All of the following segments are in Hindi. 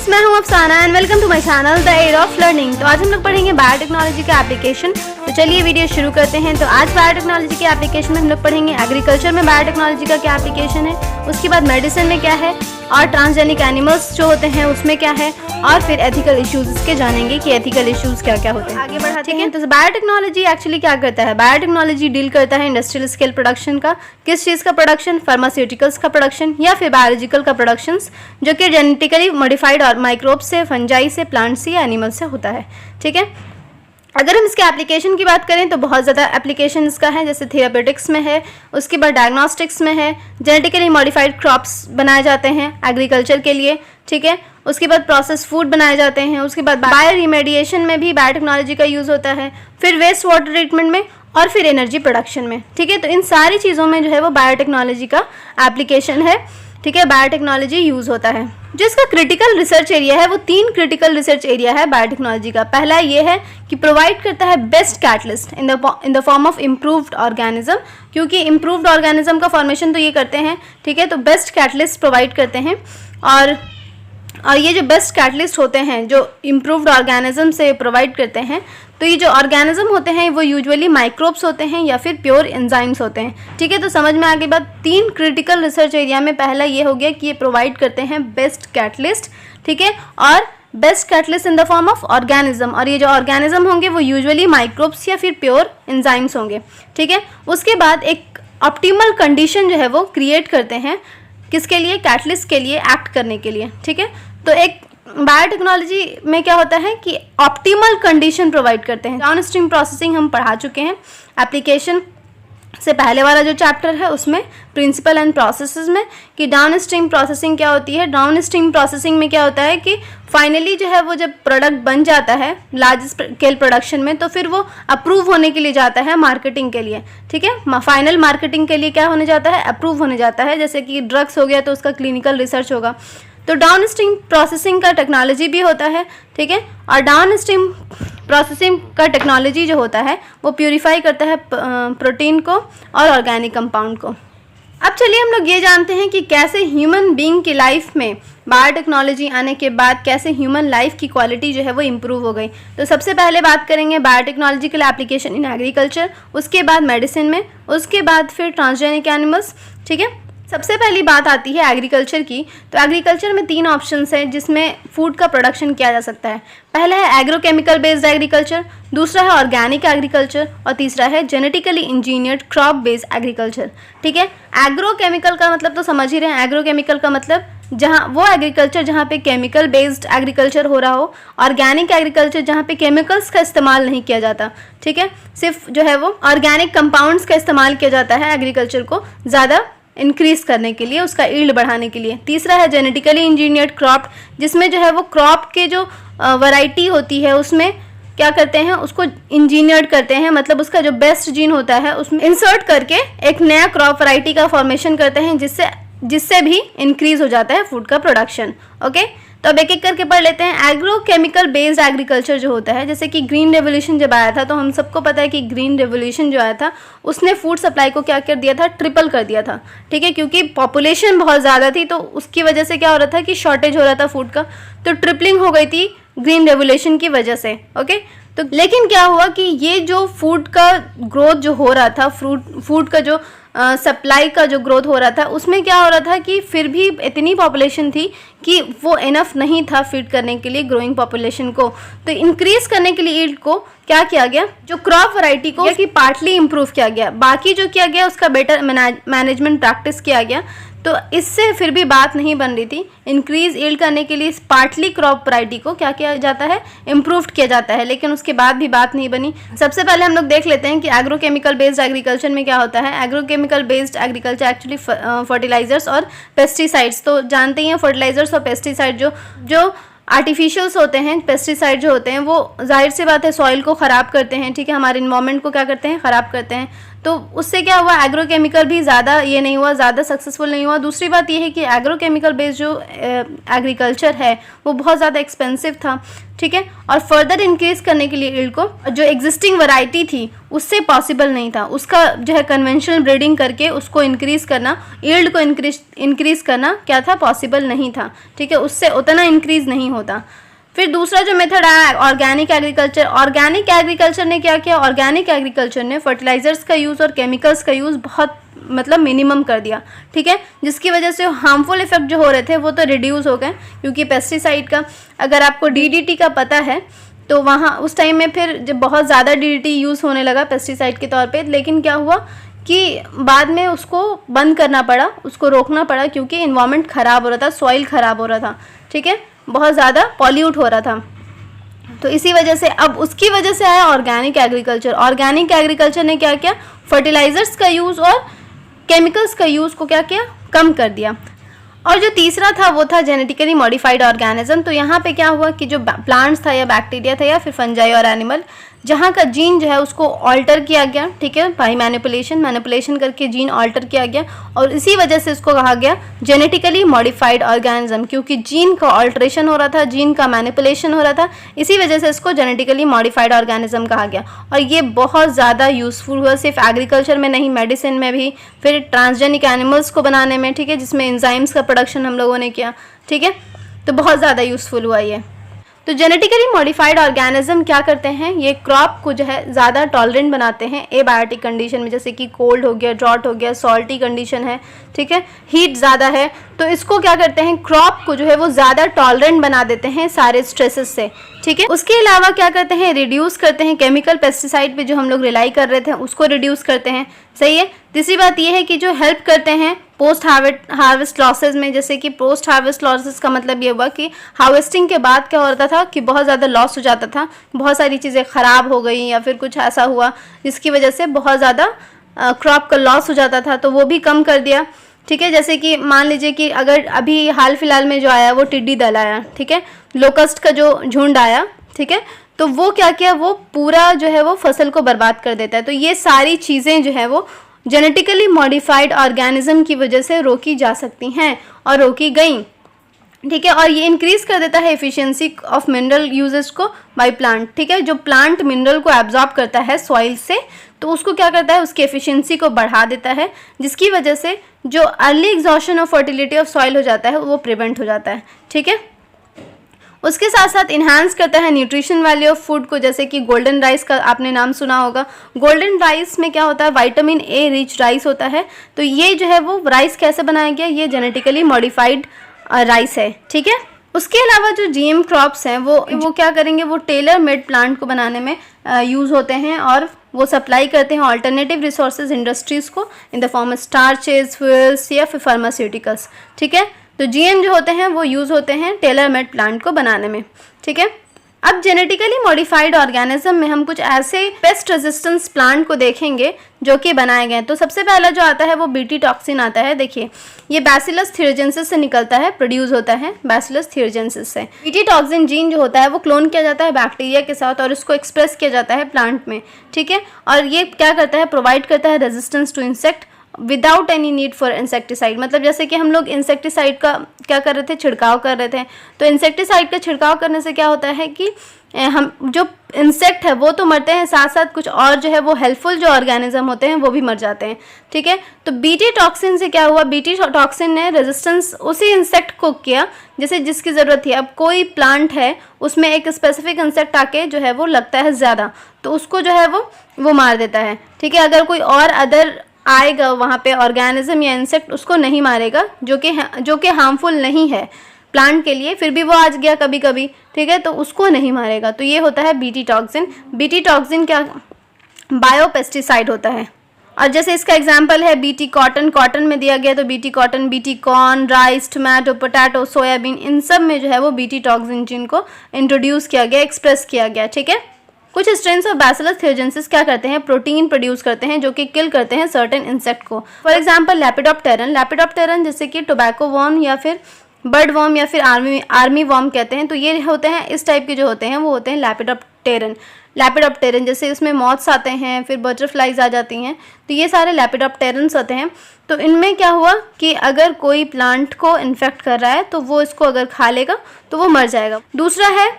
फ्रेंड्स, मैं हूं Afsana and welcome to my channel the aid of learning. तो आज हम लोग पढ़ेंगे बायोटेक्नोलॉजी का एप्लीकेशन। तो चलिए वीडियो शुरू करते हैं। तो आज बायोटेक्नोलॉजी के एप्लीकेशन में हम लोग पढ़ेंगे एग्रीकल्चर में बायोटेक्नोलॉजी का क्या एप्लीकेशन है, उसके बाद मेडिसिन में क्या है, और ट्रांसजेनिक एनिमल्स जो होते हैं उसमें क्या है, और फिर एथिकल इश्यूज इसके जानेंगे कि एथिकल इश्यूज क्या क्या होते हैं। आगे बढ़ाते हैं। तो बायोटेक्नोलॉजी एक्चुअली क्या करता है? बायोटेक्नोलॉजी डील करता है इंडस्ट्रियल स्केल प्रोडक्शन का। किस चीज़ का प्रोडक्शन? फार्मास्यूटिकल्स का प्रोडक्शन या फिर बायोलॉजिकल का प्रोडक्शन, जो कि जेनेटिकली मॉडिफाइड और माइक्रोब्स से, फंजाई से, प्लांट से या एनिमल से होता है। ठीक है, अगर हम इसके एप्लीकेशन की बात करें तो बहुत ज़्यादा एप्लीकेशन इसका है, जैसे थेरापेटिक्स में है, उसके बाद डायग्नोस्टिक्स में है, जेनेटिकली मॉडिफाइड क्रॉप्स बनाए जाते हैं एग्रीकल्चर के लिए। ठीक है, उसके बाद प्रोसेस फूड बनाए जाते हैं, उसके बाद बायो रिमेडिएशन में भी बायोटेक्नोलॉजी का यूज़ होता है, फिर वेस्ट वाटर ट्रीटमेंट में, और फिर एनर्जी प्रोडक्शन में। ठीक है, तो इन सारी चीज़ों में जो है वो बायोटेक्नोलॉजी का एप्लीकेशन है। ठीक है, बायोटेक्नोलॉजी यूज़ होता है। जो इसका क्रिटिकल रिसर्च एरिया है वो 3 क्रिटिकल रिसर्च एरिया है बायोटेक्नोलॉजी का। पहला ये है कि प्रोवाइड करता है best catalyst in the form of improved organism, क्योंकि इम्प्रूव्ड ऑर्गेनिज्म का फॉर्मेशन तो ये करते हैं। ठीक है, तो बेस्ट कैटलिस्ट प्रोवाइड करते हैं, और ये जो बेस्ट कैटलिस्ट होते हैं जो इम्प्रूव्ड ऑर्गेनिज्म से प्रोवाइड करते हैं, तो ये जो ऑर्गेनिज्म होते हैं वो यूजुअली माइक्रोब्स होते हैं या फिर प्योर एंजाइम्स होते हैं। ठीक है, तो समझ में आ गई बात। 3 क्रिटिकल रिसर्च एरिया में पहला ये हो गया कि ये प्रोवाइड करते हैं बेस्ट कैटलिस्ट। ठीक है, और best catalyst in the form of organism, और ये जो ऑर्गेनिज्म होंगे वो यूजुअली माइक्रोब्स या फिर प्योर एंजाइम्स होंगे। ठीक है, उसके बाद एक ऑप्टिमल कंडीशन जो है वो क्रिएट करते हैं, किसके लिए? कैटलिस्ट के लिए एक्ट करने के लिए। ठीक है, तो एक बायोटेक्नोलॉजी में क्या होता है कि ऑप्टिमल कंडीशन प्रोवाइड करते हैं। डाउनस्ट्रीम प्रोसेसिंग हम पढ़ा चुके हैं एप्लीकेशन से पहले वाला जो चैप्टर है उसमें, प्रिंसिपल एंड प्रोसेसेस में, कि डाउनस्ट्रीम प्रोसेसिंग क्या होती है। डाउनस्ट्रीम प्रोसेसिंग में क्या होता है कि फाइनली जो है वो जब प्रोडक्ट बन जाता है लार्ज स्केल प्रोडक्शन में, तो फिर वो अप्रूव होने के लिए जाता है मार्केटिंग के लिए। ठीक है, फाइनल मार्केटिंग के लिए क्या होने जाता है? अप्रूव होने जाता है। जैसे कि ड्रग्स हो गया तो उसका क्लिनिकल रिसर्च होगा, तो डाउनस्ट्रीम प्रोसेसिंग का टेक्नोलॉजी भी होता है। ठीक है, और डाउनस्ट्रीम प्रोसेसिंग का टेक्नोलॉजी जो होता है वो प्यूरिफाई करता है प्रोटीन को और ऑर्गेनिक कंपाउंड को। अब चलिए हम लोग ये जानते हैं कि कैसे ह्यूमन बीइंग की लाइफ में बायोटेक्नोलॉजी आने के बाद कैसे ह्यूमन लाइफ की क्वालिटी जो है वो इम्प्रूव हो गई। तो सबसे पहले बात करेंगे बायोटेक्नोलॉजिकल एप्लीकेशन इन एग्रीकल्चर, उसके बाद मेडिसिन में, उसके बाद फिर ट्रांसजेनिक एनिमल्स। ठीक है, सबसे पहली बात आती है एग्रीकल्चर की। तो एग्रीकल्चर में 3 ऑप्शंस हैं जिसमें फूड का प्रोडक्शन किया जा सकता है। पहला है एग्रोकेमिकल बेस्ड एग्रीकल्चर, दूसरा है ऑर्गेनिक एग्रीकल्चर, और तीसरा है genetically engineered crop based agriculture. ठीक है, एग्रोकेमिकल का मतलब तो समझ ही रहे हैं। एग्रोकेमिकल का मतलब जहाँ वो एग्रीकल्चर जहाँ पे केमिकल बेस्ड एग्रीकल्चर हो रहा हो, ऑर्गेनिक एग्रीकल्चर जहाँ पे केमिकल्स का इस्तेमाल नहीं किया जाता। ठीक है, सिर्फ जो है वो ऑर्गेनिक कंपाउंड्स का इस्तेमाल किया जाता है एग्रीकल्चर को ज़्यादा इंक्रीज करने के लिए, उसका ईल्ड बढ़ाने के लिए। तीसरा है जेनेटिकली इंजीनियर्ड क्रॉप, जिसमें जो है वो क्रॉप के जो वैरायटी होती है उसमें क्या करते हैं, उसको इंजीनियर्ड करते हैं, मतलब उसका जो बेस्ट जीन होता है उसमें इंसर्ट करके एक नया क्रॉप वैरायटी का फॉर्मेशन करते हैं, जिससे भी इंक्रीज हो जाता है फूड का प्रोडक्शन। ओके, तो अब एक एक करके पढ़ लेते हैं। एग्रोकेमिकल बेस्ड एग्रीकल्चर जो होता है, जैसे कि ग्रीन रेवोल्यूशन जब आया था, तो हम सबको पता है कि ग्रीन रेवोल्यूशन जो आया था उसने फूड सप्लाई को क्या कर दिया था? ट्रिपल कर दिया था। ठीक है, क्योंकि पॉपुलेशन बहुत ज़्यादा थी तो उसकी वजह से क्या हो रहा था कि शॉर्टेज हो रहा था फूड का, तो ट्रिपलिंग हो गई थी ग्रीन रेवोल्यूशन की वजह से। ओके, तो लेकिन क्या हुआ कि ये जो फूड का ग्रोथ जो हो रहा था, फूड का जो सप्लाई का जो ग्रोथ हो रहा था, उसमें क्या हो रहा था कि फिर भी इतनी पॉपुलेशन थी कि वो इनफ नहीं था फीड करने के लिए ग्रोइंग पॉपुलेशन को। तो इंक्रीज करने के लिए ईल्ड को क्या किया गया? जो क्रॉप वैरायटी को उसकी पार्टली इम्प्रूव किया गया, बाकी जो किया गया उसका बेटर मैनेजमेंट प्रैक्टिस किया गया। तो इससे फिर भी बात नहीं बन रही थी। इंक्रीज ईल्ड करने के लिए पार्टली क्रॉप वैरायटी को क्या किया जाता है? इम्प्रूव्ड किया जाता है, लेकिन उसके बाद भी बात नहीं बनी। सबसे पहले हम लोग देख लेते हैं कि एग्रोकेमिकल बेस्ड एग्रीकल्चर में क्या होता है। Agrochemical based agriculture actually fertilisers और पेस्टिसाइड्स, तो जानते ही हैं फर्टिलाइजर्स और पेस्टिसाइड जो आर्टिफिशियल्स होते हैं, पेस्टिसाइड जो होते हैं वो जाहिर सी बात है सॉइल को ख़राब करते हैं। ठीक है, हमारे इन्वायरमेंट को क्या करते हैं? ख़राब करते हैं। तो उससे क्या हुआ, एग्रोकेमिकल भी ज़्यादा ये नहीं हुआ, ज़्यादा सक्सेसफुल नहीं हुआ। दूसरी बात ये है कि एग्रोकेमिकल बेस्ड जो एग्रीकल्चर है वो बहुत ज़्यादा एक्सपेंसिव था, ठीक है, और फर्दर इंक्रीज़ करने के लिए यील्ड को जो एग्जिस्टिंग वैरायटी थी उससे पॉसिबल नहीं था। उसका जो है कन्वेंशनल ब्रीडिंग करके उसको इंक्रीज़ करना, यील्ड को इंक्रीज़ करना क्या था, पॉसिबल नहीं था, ठीक है, उससे उतना इंक्रीज़ नहीं होता। फिर दूसरा जो मेथड आया ऑर्गेनिक एग्रीकल्चर। ऑर्गेनिक एग्रीकल्चर ने क्या किया, ऑर्गेनिक एग्रीकल्चर ने फर्टिलाइजर्स का यूज़ और केमिकल्स का यूज़ बहुत मतलब मिनिमम कर दिया, ठीक है, जिसकी वजह से हार्मफुल इफेक्ट जो हो रहे थे वो तो रिड्यूस हो गए। क्योंकि पेस्टिसाइड का, अगर आपको डीडीटी का पता है तो वहाँ उस टाइम में फिर जब बहुत ज़्यादा डीडीटी यूज़ होने लगा पेस्टिसाइड के तौर पे, लेकिन क्या हुआ कि बाद में उसको बंद करना पड़ा, उसको रोकना पड़ा, क्योंकि इन्वायरमेंट ख़राब हो रहा था, सॉइल ख़राब हो रहा था, ठीक है, बहुत ज़्यादा पॉल्यूट हो रहा था। तो इसी वजह से अब उसकी वजह से आया ऑर्गेनिक एग्रीकल्चर। ऑर्गेनिक एग्रीकल्चर ने क्या किया, फर्टिलाइजर्स का यूज़ और केमिकल्स का यूज़ को क्या किया, कम कर दिया। और जो तीसरा था वो था जेनेटिकली मॉडिफाइड ऑर्गेनिज्म। तो यहाँ पे क्या हुआ कि जो प्लांट्स था या बैक्टीरिया था या फिर फंजाई और एनिमल, जहाँ का जीन जो है उसको ऑल्टर किया गया, ठीक है, बाई मैनिपुलेशन करके जीन ऑल्टर किया गया, और इसी वजह से इसको कहा गया जेनेटिकली मॉडिफाइड ऑर्गेनिज्म। क्योंकि जीन का ऑल्ट्रेशन हो रहा था, जीन का मैनिपुलेशन हो रहा था, इसी वजह से इसको जेनेटिकली मॉडिफाइड ऑर्गेनिज्म कहा गया। और ये बहुत ज़्यादा यूज़फुल हुआ, सिर्फ एग्रीकल्चर में नहीं, मेडिसिन में भी, फिर ट्रांसजेनिक एनिमल्स को बनाने में, ठीक है, जिसमें एंजाइम्स का प्रोडक्शन हम लोगों ने किया, ठीक है, तो बहुत ज़्यादा यूज़फुल हुआ ये। तो जेनेटिकली मॉडिफाइड ऑर्गेनिज्म क्या करते हैं, ये क्रॉप को जो है ज़्यादा टॉलरेंट बनाते हैं एबायोटिक कंडीशन में, जैसे कि कोल्ड हो गया, ड्रॉट हो गया, सॉल्टी कंडीशन है, ठीक है, हीट ज़्यादा है, तो इसको क्या करते हैं, क्रॉप को जो है वो ज़्यादा टॉलरेंट बना देते हैं सारे स्ट्रेसेस से, ठीक है। उसके अलावा क्या करते हैं, रिड्यूस करते हैं केमिकल पेस्टिसाइड पे जो हम लोग रिलाई कर रहे थे उसको रिड्यूस करते हैं, सही है। तीसरी बात ये है कि जो हेल्प करते हैं पोस्ट हार्वेस्ट लॉसेज में, जैसे कि पोस्ट हार्वेस्ट लॉसेज का मतलब ये हुआ कि हार्वेस्टिंग के बाद क्या होता था कि बहुत ज़्यादा लॉस हो जाता था, बहुत सारी चीज़ें ख़राब हो गई या फिर कुछ ऐसा हुआ जिसकी वजह से बहुत ज़्यादा क्रॉप का लॉस हो जाता था, तो वो भी कम कर दिया, ठीक है। जैसे कि मान लीजिए कि अगर अभी हाल फिलहाल में जो आया वो टिड्डी दल आया, ठीक है, लोकस्ट का जो झुंड आया, ठीक है, तो वो क्या किया, वो पूरा जो है वो फसल को बर्बाद कर देता है। तो ये सारी चीज़ें जो है वो जेनेटिकली मॉडिफाइड ऑर्गेनिज्म की वजह से रोकी जा सकती हैं और रोकी गई, ठीक है। और ये इंक्रीज कर देता है एफिशिएंसी ऑफ मिनरल यूजेस को बाय प्लांट, ठीक है, जो प्लांट मिनरल को एब्जॉर्ब करता है सॉइल से, तो उसको क्या करता है, उसकी एफिशिएंसी को बढ़ा देता है, जिसकी वजह से जो early exhaustion of fertility of soil हो जाता है वो प्रिवेंट हो जाता है, ठीक है। उसके साथ साथ इन्हांस करता है न्यूट्रिशन वैल्यू ऑफ फूड को, जैसे कि गोल्डन राइस का आपने नाम सुना होगा। गोल्डन राइस में क्या होता है, विटामिन ए रिच राइस होता है, तो ये जो है वो राइस कैसे बनाया गया, ये जेनेटिकली मॉडिफाइड राइस है, ठीक है। उसके अलावा जो जीएम क्रॉप्स हैं वो क्या करेंगे, वो टेलर मेड प्लांट को बनाने में यूज़ होते हैं और वो सप्लाई करते हैं ऑल्टरनेटिव रिसोर्सेज इंडस्ट्रीज़ को in the form of starches, fuels या फिर फार्मास्यूटिकल्स, ठीक है। तो जीएम जो होते हैं वो यूज़ होते हैं टेलर मेड प्लांट को बनाने में, ठीक है। अब जेनेटिकली मॉडिफाइड ऑर्गेनिज्म में हम कुछ ऐसे पेस्ट रेजिस्टेंस प्लांट को देखेंगे जो कि बनाए गए हैं। तो सबसे पहला जो आता है वो बीटी टॉक्सिन आता है। देखिए ये बैसिलस थियोजेंसिस से निकलता है, प्रोड्यूस होता है बैसिलस थियोजेंसिस से। बीटी टॉक्सिन जीन जो होता है वो क्लोन किया जाता है बैक्टीरिया के साथ और उसको एक्सप्रेस किया जाता है प्लांट में, ठीक है। और ये क्या करता है, प्रोवाइड करता है resistance to insect without any need for insecticide. मतलब जैसे कि हम लोग इंसेक्टिसाइड का क्या कर रहे थे, छिड़काव कर रहे थे, तो इंसेक्टिसाइड का छिड़काव करने से क्या होता है कि हम जो इंसेक्ट है वो तो मरते हैं, साथ साथ कुछ और जो है वो हेल्पफुल जो ऑर्गेनिज्म होते हैं वो भी मर जाते हैं, ठीक है। तो बीटी टॉक्सिन से क्या हुआ, बीटी टॉक्सिन ने रेजिस्टेंस उसी इंसेक्ट को किया जैसे जिसकी ज़रूरत थी। अब कोई प्लांट है उसमें एक स्पेसिफिक इंसेक्ट आके जो है वो लगता है ज़्यादा, तो उसको जो है वो मार देता है, ठीक है। अगर कोई और अदर आएगा वहाँ पे ऑर्गेनिज्म या इंसेक्ट, उसको नहीं मारेगा, जो कि हार्मफुल नहीं है प्लांट के लिए, फिर भी वो आज गया कभी कभी, ठीक है, तो उसको नहीं मारेगा। तो ये होता है बीटी टॉक्सिन। बीटी टॉक्सिन क्या बायोपेस्टिसाइड होता है। और जैसे इसका एग्जांपल है बीटी कॉटन, कॉटन में दिया गया तो BT cotton, BT corn, rice, tomato, potato, soybean, इन सब में जो है वो बीटी टॉक्सिन जीन को इंट्रोड्यूस किया गया, एक्सप्रेस किया गया, ठीक है। कुछ स्ट्रेन्स ऑफ बैसिलस थियोजेंसिस क्या करते हैं, प्रोटीन प्रोड्यूस करते हैं जो कि किल करते हैं सर्टेन इंसेक्ट को। फॉर एग्जांपल लेपिडोप्टेरन जैसे कि टोबैको वॉर्म या फिर बर्ड वॉर्म या फिर आर्मी वॉर्म कहते हैं, तो ये होते हैं इस टाइप के जो होते हैं वो होते हैं लैपिडोप्टेरन जैसे इसमें मॉथ्स आते हैं, फिर बटरफ्लाइज आ जाती हैं, तो ये सारे लैपिडोप्टेरन्स होते हैं। तो इनमें क्या हुआ कि अगर कोई प्लांट को इन्फेक्ट कर रहा है तो वो इसको अगर खा लेगा तो वो मर जाएगा। दूसरा है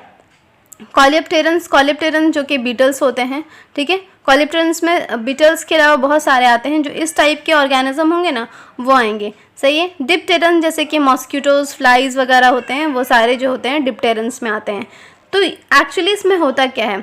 कॉलिप्टेरन जो कि बीटल्स होते हैं, ठीक है। कॉलिप्टेरन्स में बीटल्स के अलावा बहुत सारे आते हैं, जो इस टाइप के ऑर्गेनिज्म होंगे ना वो आएंगे, सही है। डिप्टेरन जैसे कि मॉस्किटोज, फ्लाइज वगैरह होते हैं, वो सारे जो होते हैं डिप्टेरन्स में आते हैं। तो एक्चुअली इसमें होता क्या है,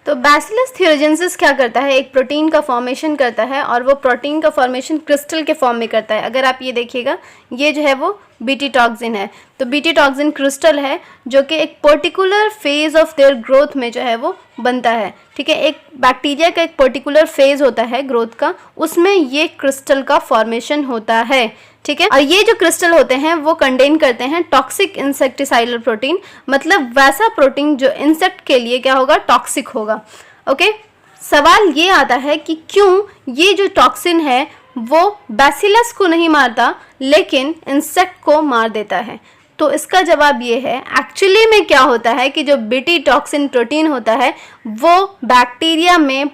तो बैसिलस थ्योरेजेंसिस क्या करता है, एक प्रोटीन का फॉर्मेशन करता है और वो प्रोटीन का फॉर्मेशन क्रिस्टल के फॉर्म में करता है। अगर आप ये देखिएगा, ये जो है वो बीटी टॉक्सिन है, तो बीटी टॉक्सिन क्रिस्टल है जो कि एक particular phase of their growth में जो है वो बनता है, ठीक है। एक बैक्टीरिया का एक पर्टिकुलर फेज होता है ग्रोथ का, उसमें ये क्रिस्टल का फॉर्मेशन होता है, ठीक है। और ये जो क्रिस्टल होते हैं वो कंटेन करते हैं टॉक्सिक इंसेक्टिसाइडल प्रोटीन, मतलब वैसा प्रोटीन जो इंसेक्ट के लिए क्या होगा, टॉक्सिक होगा, ओके। सवाल ये आता है कि क्यों ये जो टॉक्सिन है वो बैसिलस को नहीं मारता लेकिन इंसेक्ट को मार देता है। तो इसका जवाब ये है, एक्चुअली में क्या होता है कि जो बीटी टॉक्सिन प्रोटीन होता है वो बैक्टीरिया में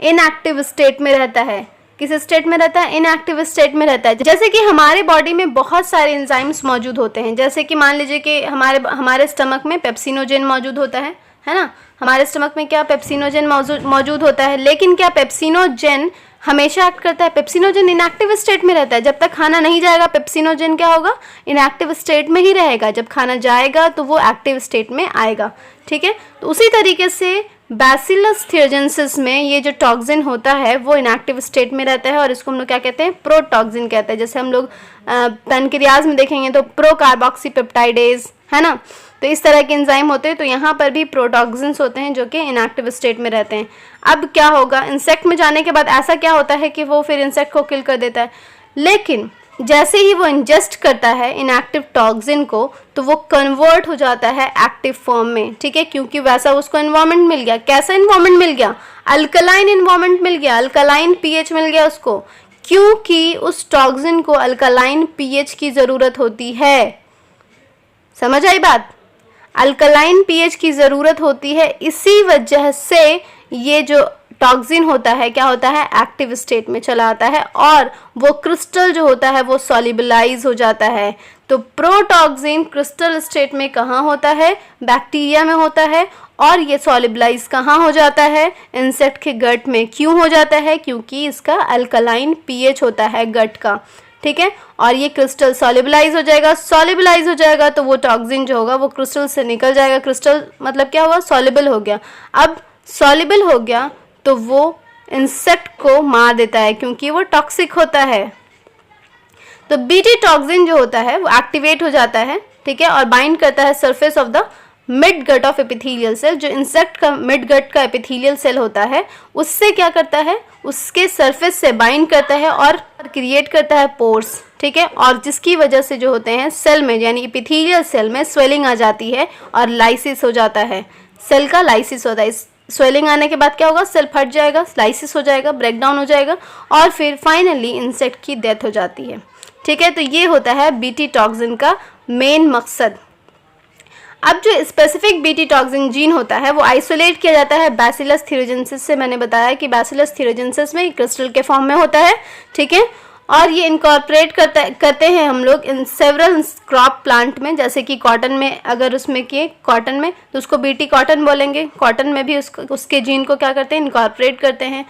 इनएक्टिव स्टेट में रहता है। किस स्टेट में रहता है, इनएक्टिव स्टेट में रहता है। जैसे कि हमारे बॉडी में बहुत सारे एंजाइम्स मौजूद होते हैं, जैसे कि मान लीजिए कि हमारे स्टमक में पेप्सिनोजेन मौजूद होता है ना, हमारे स्टमक में क्या पेप्सिनोजेन मौजूद होता है। लेकिन क्या पेप्सिनोजेन हमेशा एक्ट करता है? पेप्सिनोजेन इनएक्टिव स्टेट में रहता है। जब तक खाना नहीं जाएगा पेप्सिनोजेन क्या होगा, इनएक्टिव स्टेट में ही रहेगा। जब खाना जाएगा तो वो एक्टिव स्टेट में आएगा, ठीक है। तो उसी तरीके से बैसिलस थ्योरेजेंसिस में ये जो टॉक्सिन होता है वो इनएक्टिव स्टेट में रहता है और इसको हम लोग क्या कहते हैं, प्रोटॉक्सिन कहते हैं। जैसे हम लोग पैनक्रियाज में देखेंगे तो प्रोकार्बोक्सीपेप्टाइडेज है ना, तो इस तरह के एंजाइम होते हैं। तो यहाँ पर भी प्रोटॉक्सिन्स होते हैं जो कि इनएक्टिव स्टेट में रहते हैं। अब क्या होगा, इंसेक्ट में जाने के बाद ऐसा क्या होता है कि वो फिर इंसेक्ट को किल कर देता है, लेकिन जैसे ही वो इंजेस्ट करता है इनएक्टिव टॉक्सिन को तो वो कन्वर्ट हो जाता है एक्टिव फॉर्म में, ठीक है, क्योंकि वैसा उसको एनवायरनमेंट मिल गया। कैसा एनवायरनमेंट मिल गया, अल्कलाइन एनवायरनमेंट मिल गया, अल्कलाइन पीएच मिल गया उसको, क्योंकि उस टॉक्सिन को अल्कलाइन पीएच की ज़रूरत होती है। समझ आई बात, अल्कलाइन पीएच की ज़रूरत होती है, इसी वजह से ये जो टॉक्सिन होता है क्या होता है, एक्टिव स्टेट में चला आता है और वो क्रिस्टल जो होता है वो सॉल्युबलाइज हो जाता है। तो प्रोटॉक्सिन क्रिस्टल स्टेट में कहाँ होता है, बैक्टीरिया में होता है, और ये सॉल्युबलाइज कहाँ हो जाता है, इंसेक्ट के गट में। क्यों हो जाता है, क्योंकि इसका अल्कलाइन पीएच होता है गट का, ठीक है। और ये क्रिस्टल सॉल्युबलाइज हो जाएगा, सॉल्युबलाइज हो जाएगा तो वो टॉक्सिन जो होगा वो क्रिस्टल से निकल जाएगा। क्रिस्टल मतलब क्या हुआ, सॉल्युबल हो गया। अब सॉल्युबल हो गया तो वो इंसेक्ट को मार देता है क्योंकि वो टॉक्सिक होता है। तो बीटी टॉक्सिन जो होता है वो एक्टिवेट हो जाता है, ठीक है, और बाइंड करता है surface of the mid gut of epithelial cell. जो इंसेक्ट का मिड गट का एपिथेलियल सेल होता है उससे क्या करता है, उसके सरफेस से बाइंड करता है और क्रिएट करता है पोर्स, ठीक है, और जिसकी वजह से जो होते हैं सेल में यानी एपिथेलियल सेल में स्वेलिंग आ जाती है और लाइसिस हो जाता है। सेल का लाइसिस होता है। स्वेलिंग आने के बाद क्या होगा, सेल फट जाएगा, लाइसिस हो जाएगा, ब्रेकडाउन हो जाएगा और फिर फाइनली इंसेक्ट की डेथ हो जाती है, ठीक है। तो ये होता है बीटी टॉक्सिन का मेन मकसद। अब जो स्पेसिफिक बीटी टॉक्सिन जीन होता है वो आइसोलेट किया जाता है बैसिलस थ्योरेजेंसिस से। मैंने बताया कि बैसिलस थ्योरेजेंसिस में क्रिस्टल के फॉर्म में होता है, ठीक है, और ये इनकॉर्पोरेट करते हैं हम लोग इन सेवरल क्रॉप प्लांट में। जैसे कि कॉटन में, अगर उसमें किए कॉटन में तो उसको बीटी कॉटन बोलेंगे। कॉटन में भी उसके जीन को क्या करते हैं, इनकॉर्पोरेट करते हैं।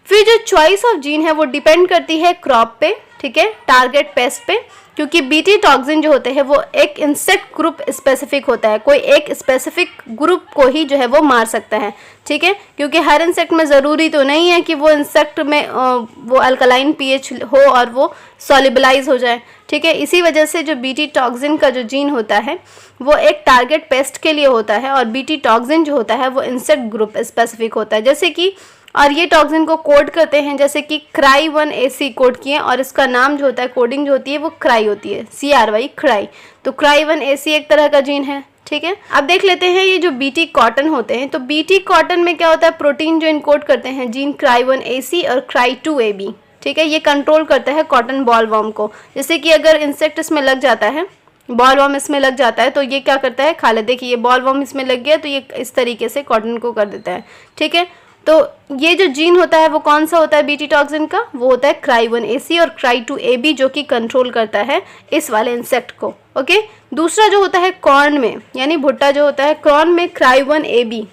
फिर जो चॉइस ऑफ जीन है वो डिपेंड करती है क्रॉप पे, ठीक है, टारगेट पेस्ट पे, क्योंकि बीटी टॉक्सिन जो होते हैं वो एक इंसेक्ट ग्रुप स्पेसिफिक होता है। कोई एक स्पेसिफिक ग्रुप को ही जो है वो मार सकता है, ठीक है, क्योंकि हर इंसेक्ट में ज़रूरी तो नहीं है कि वो इंसेक्ट में वो अल्कलाइन पीएच हो और वो सॉल्युबलाइज हो जाए, ठीक है। इसी वजह से जो बीटी टॉक्सिन का जो जीन होता है वो एक टारगेट पेस्ट के लिए होता है और बीटी टॉक्सिन जो होता है वो इंसेक्ट ग्रुप स्पेसिफिक होता है। जैसे कि और ये टॉक्सिन को कोड करते हैं, जैसे कि CRY1AC कोड किए और इसका नाम जो होता है, कोडिंग जो होती है वो क्राई होती है, CRY क्राई। तो CRY1AC एक तरह का जीन है, ठीक है। अब देख लेते हैं ये जो बीटी कॉटन होते हैं। तो बीटी कॉटन में क्या होता है, प्रोटीन जो इनकोड करते हैं जीन CRY1AC और CRY2AB, ठीक है, ये कंट्रोल करता है कॉटन बॉल वर्म को। जैसे कि अगर इंसेक्ट इसमें लग जाता है, बॉल वॉर्म इसमें लग जाता है तो ये क्या करता है, खा ले। देखिए ये बॉल वॉर्म इसमें लग गया तो ये इस तरीके से कॉटन को कर देता है, ठीक है। तो ये जो जीन होता है वो कौन सा होता है बीटी टॉक्सिन का, वो होता है Cry1AC और Cry2AB, जो कि कंट्रोल करता है इस वाले इंसेक्ट को, ओके। दूसरा जो होता है कॉर्न में, यानी भुट्टा जो होता है कॉर्न में, Cry1AB।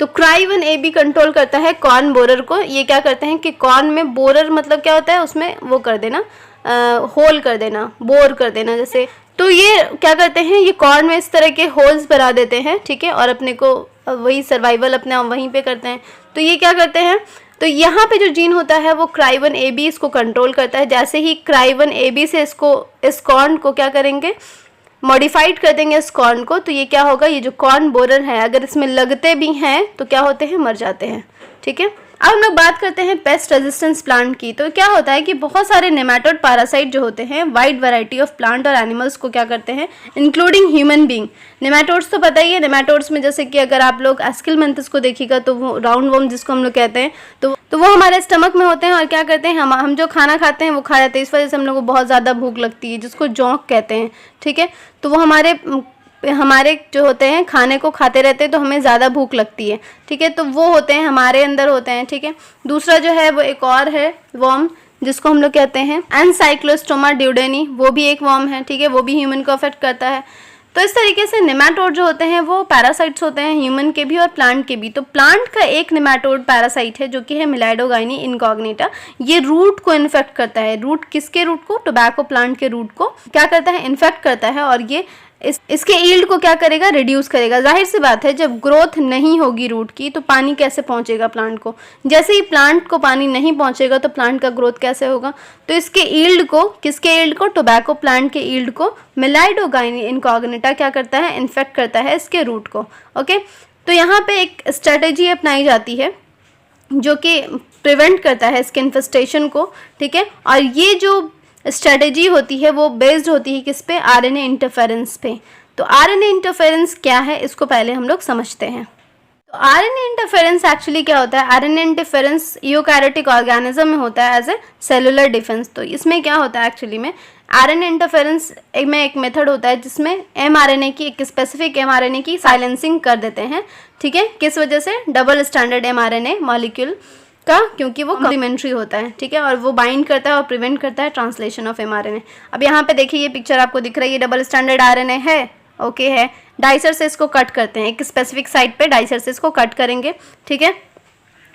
तो Cry1AB कंट्रोल करता है कॉर्न बोरर को। ये क्या करते हैं कि कॉर्न में बोरर मतलब क्या होता है, उसमें वो कर देना, होल कर देना, बोर कर देना जैसे। तो ये क्या करते हैं, ये कॉर्न में इस तरह के होल्स बना देते हैं, ठीक है, और अपने को वही सर्वाइवल अपना वहीं पे करते हैं। तो ये क्या करते हैं, तो यहाँ पे जो जीन होता है वो Cry1AB इसको कंट्रोल करता है। जैसे ही Cry1AB से इसको, इस कॉर्न को क्या करेंगे, मॉडिफाइड कर देंगे इस कॉर्न को, तो ये क्या होगा, ये जो कॉर्न बोरर है अगर इसमें लगते भी हैं तो क्या होते हैं, मर जाते हैं, ठीक है। अब हम लोग बात करते हैं पेस्ट रेजिस्टेंस प्लांट की। तो क्या होता है कि बहुत सारे नेमाटोड पैरासाइट जो होते हैं वाइड वैरायटी ऑफ प्लांट और एनिमल्स को क्या करते हैं, इंक्लूडिंग ह्यूमन बीइंग। नेमाटोड्स तो पता ही है, नेमाटोड्स में जैसे कि अगर आप लोग एस्किलमेंथस को देखिएगा तो वो राउंड वर्म जिसको हम लोग कहते हैं, तो वो हमारे स्टमक में होते हैं और क्या करते हैं, हम जो खाना खाते हैं वो खा जाते हैं। इस वजह से हम लोग को बहुत ज़्यादा भूख लगती है, जिसको जोंक कहते हैं, ठीक है। तो वो हमारे जो होते हैं खाने को खाते रहते हैं तो हमें ज़्यादा भूख लगती है, ठीक है। तो वो होते हैं हमारे अंदर होते हैं, ठीक है। दूसरा जो है वो एक और है वर्म जिसको हम लोग कहते हैं एनसाइक्लोस्टोमा ड्यूडेनी, वो भी एक वर्म है, ठीक है, वो भी ह्यूमन को अफेक्ट करता है। तो इस तरीके से नेमाटोड जो होते हैं वो पैरासाइट्स होते हैं, ह्यूमन के भी और प्लांट के भी। तो प्लांट का एक नेमाटोड पैरासाइट है जो कि है मिलाइडोगाइनी इनकॉग्निटा। ये रूट को इन्फेक्ट करता है। रूट किसके रूट को, टोबैको प्लांट के रूट को क्या करता है, इन्फेक्ट करता है, और ये इसके ईल्ड को क्या करेगा, रिड्यूस करेगा। जाहिर सी बात है जब ग्रोथ नहीं होगी रूट की तो पानी कैसे पहुंचेगा प्लांट को। जैसे ही प्लांट को पानी नहीं पहुंचेगा तो प्लांट का ग्रोथ कैसे होगा। तो इसके ईल्ड को, किसके ईल्ड को, टोबैको प्लांट के ईल्ड को मिलाइडोगाइनी इनकॉग्निटा क्या करता है, इन्फेक्ट करता है इसके रूट को, ओके। तो यहाँ पे एक स्ट्रेटेजी अपनाई जाती है जो कि प्रिवेंट करता है इसके इन्फेस्टेशन को, ठीक है। और ये जो स्ट्रेटेजी होती है वो बेस्ड होती है किस पे, आरएनए इंटरफेरेंस पे। तो आरएनए इंटरफेरेंस क्या है इसको पहले हम लोग समझते हैं। तो आरएनए इंटरफेरेंस एक्चुअली क्या होता है, आरएनए इंटरफेरेंस यूकैरियोटिक ऑर्गेनिज्म में होता है एज ए सेलुलर डिफेंस। तो इसमें क्या होता है एक्चुअली में, आरएनए इंटरफेरेंस में एक मेथड होता है जिसमें एमआरएनए की, एक स्पेसिफिक एमआरएनए की साइलेंसिंग कर देते हैं, ठीक है। किस वजह से, डबल स्टैंडर्ड एमआरएनए मॉलिक्यूल का, क्योंकि वो कॉम्प्लीमेंट्री होता है, ठीक है, और वो बाइंड करता है और प्रिवेंट करता है ट्रांसलेशन ऑफ एमआरएनए। अब यहाँ पे देखिए ये पिक्चर आपको दिख रही है, डबल स्टैंडर्ड आरएनए है, ओके है। डाइसर से इसको कट करते हैं, एक स्पेसिफिक साइट पे डाइसर से इसको कट करेंगे, ठीक है।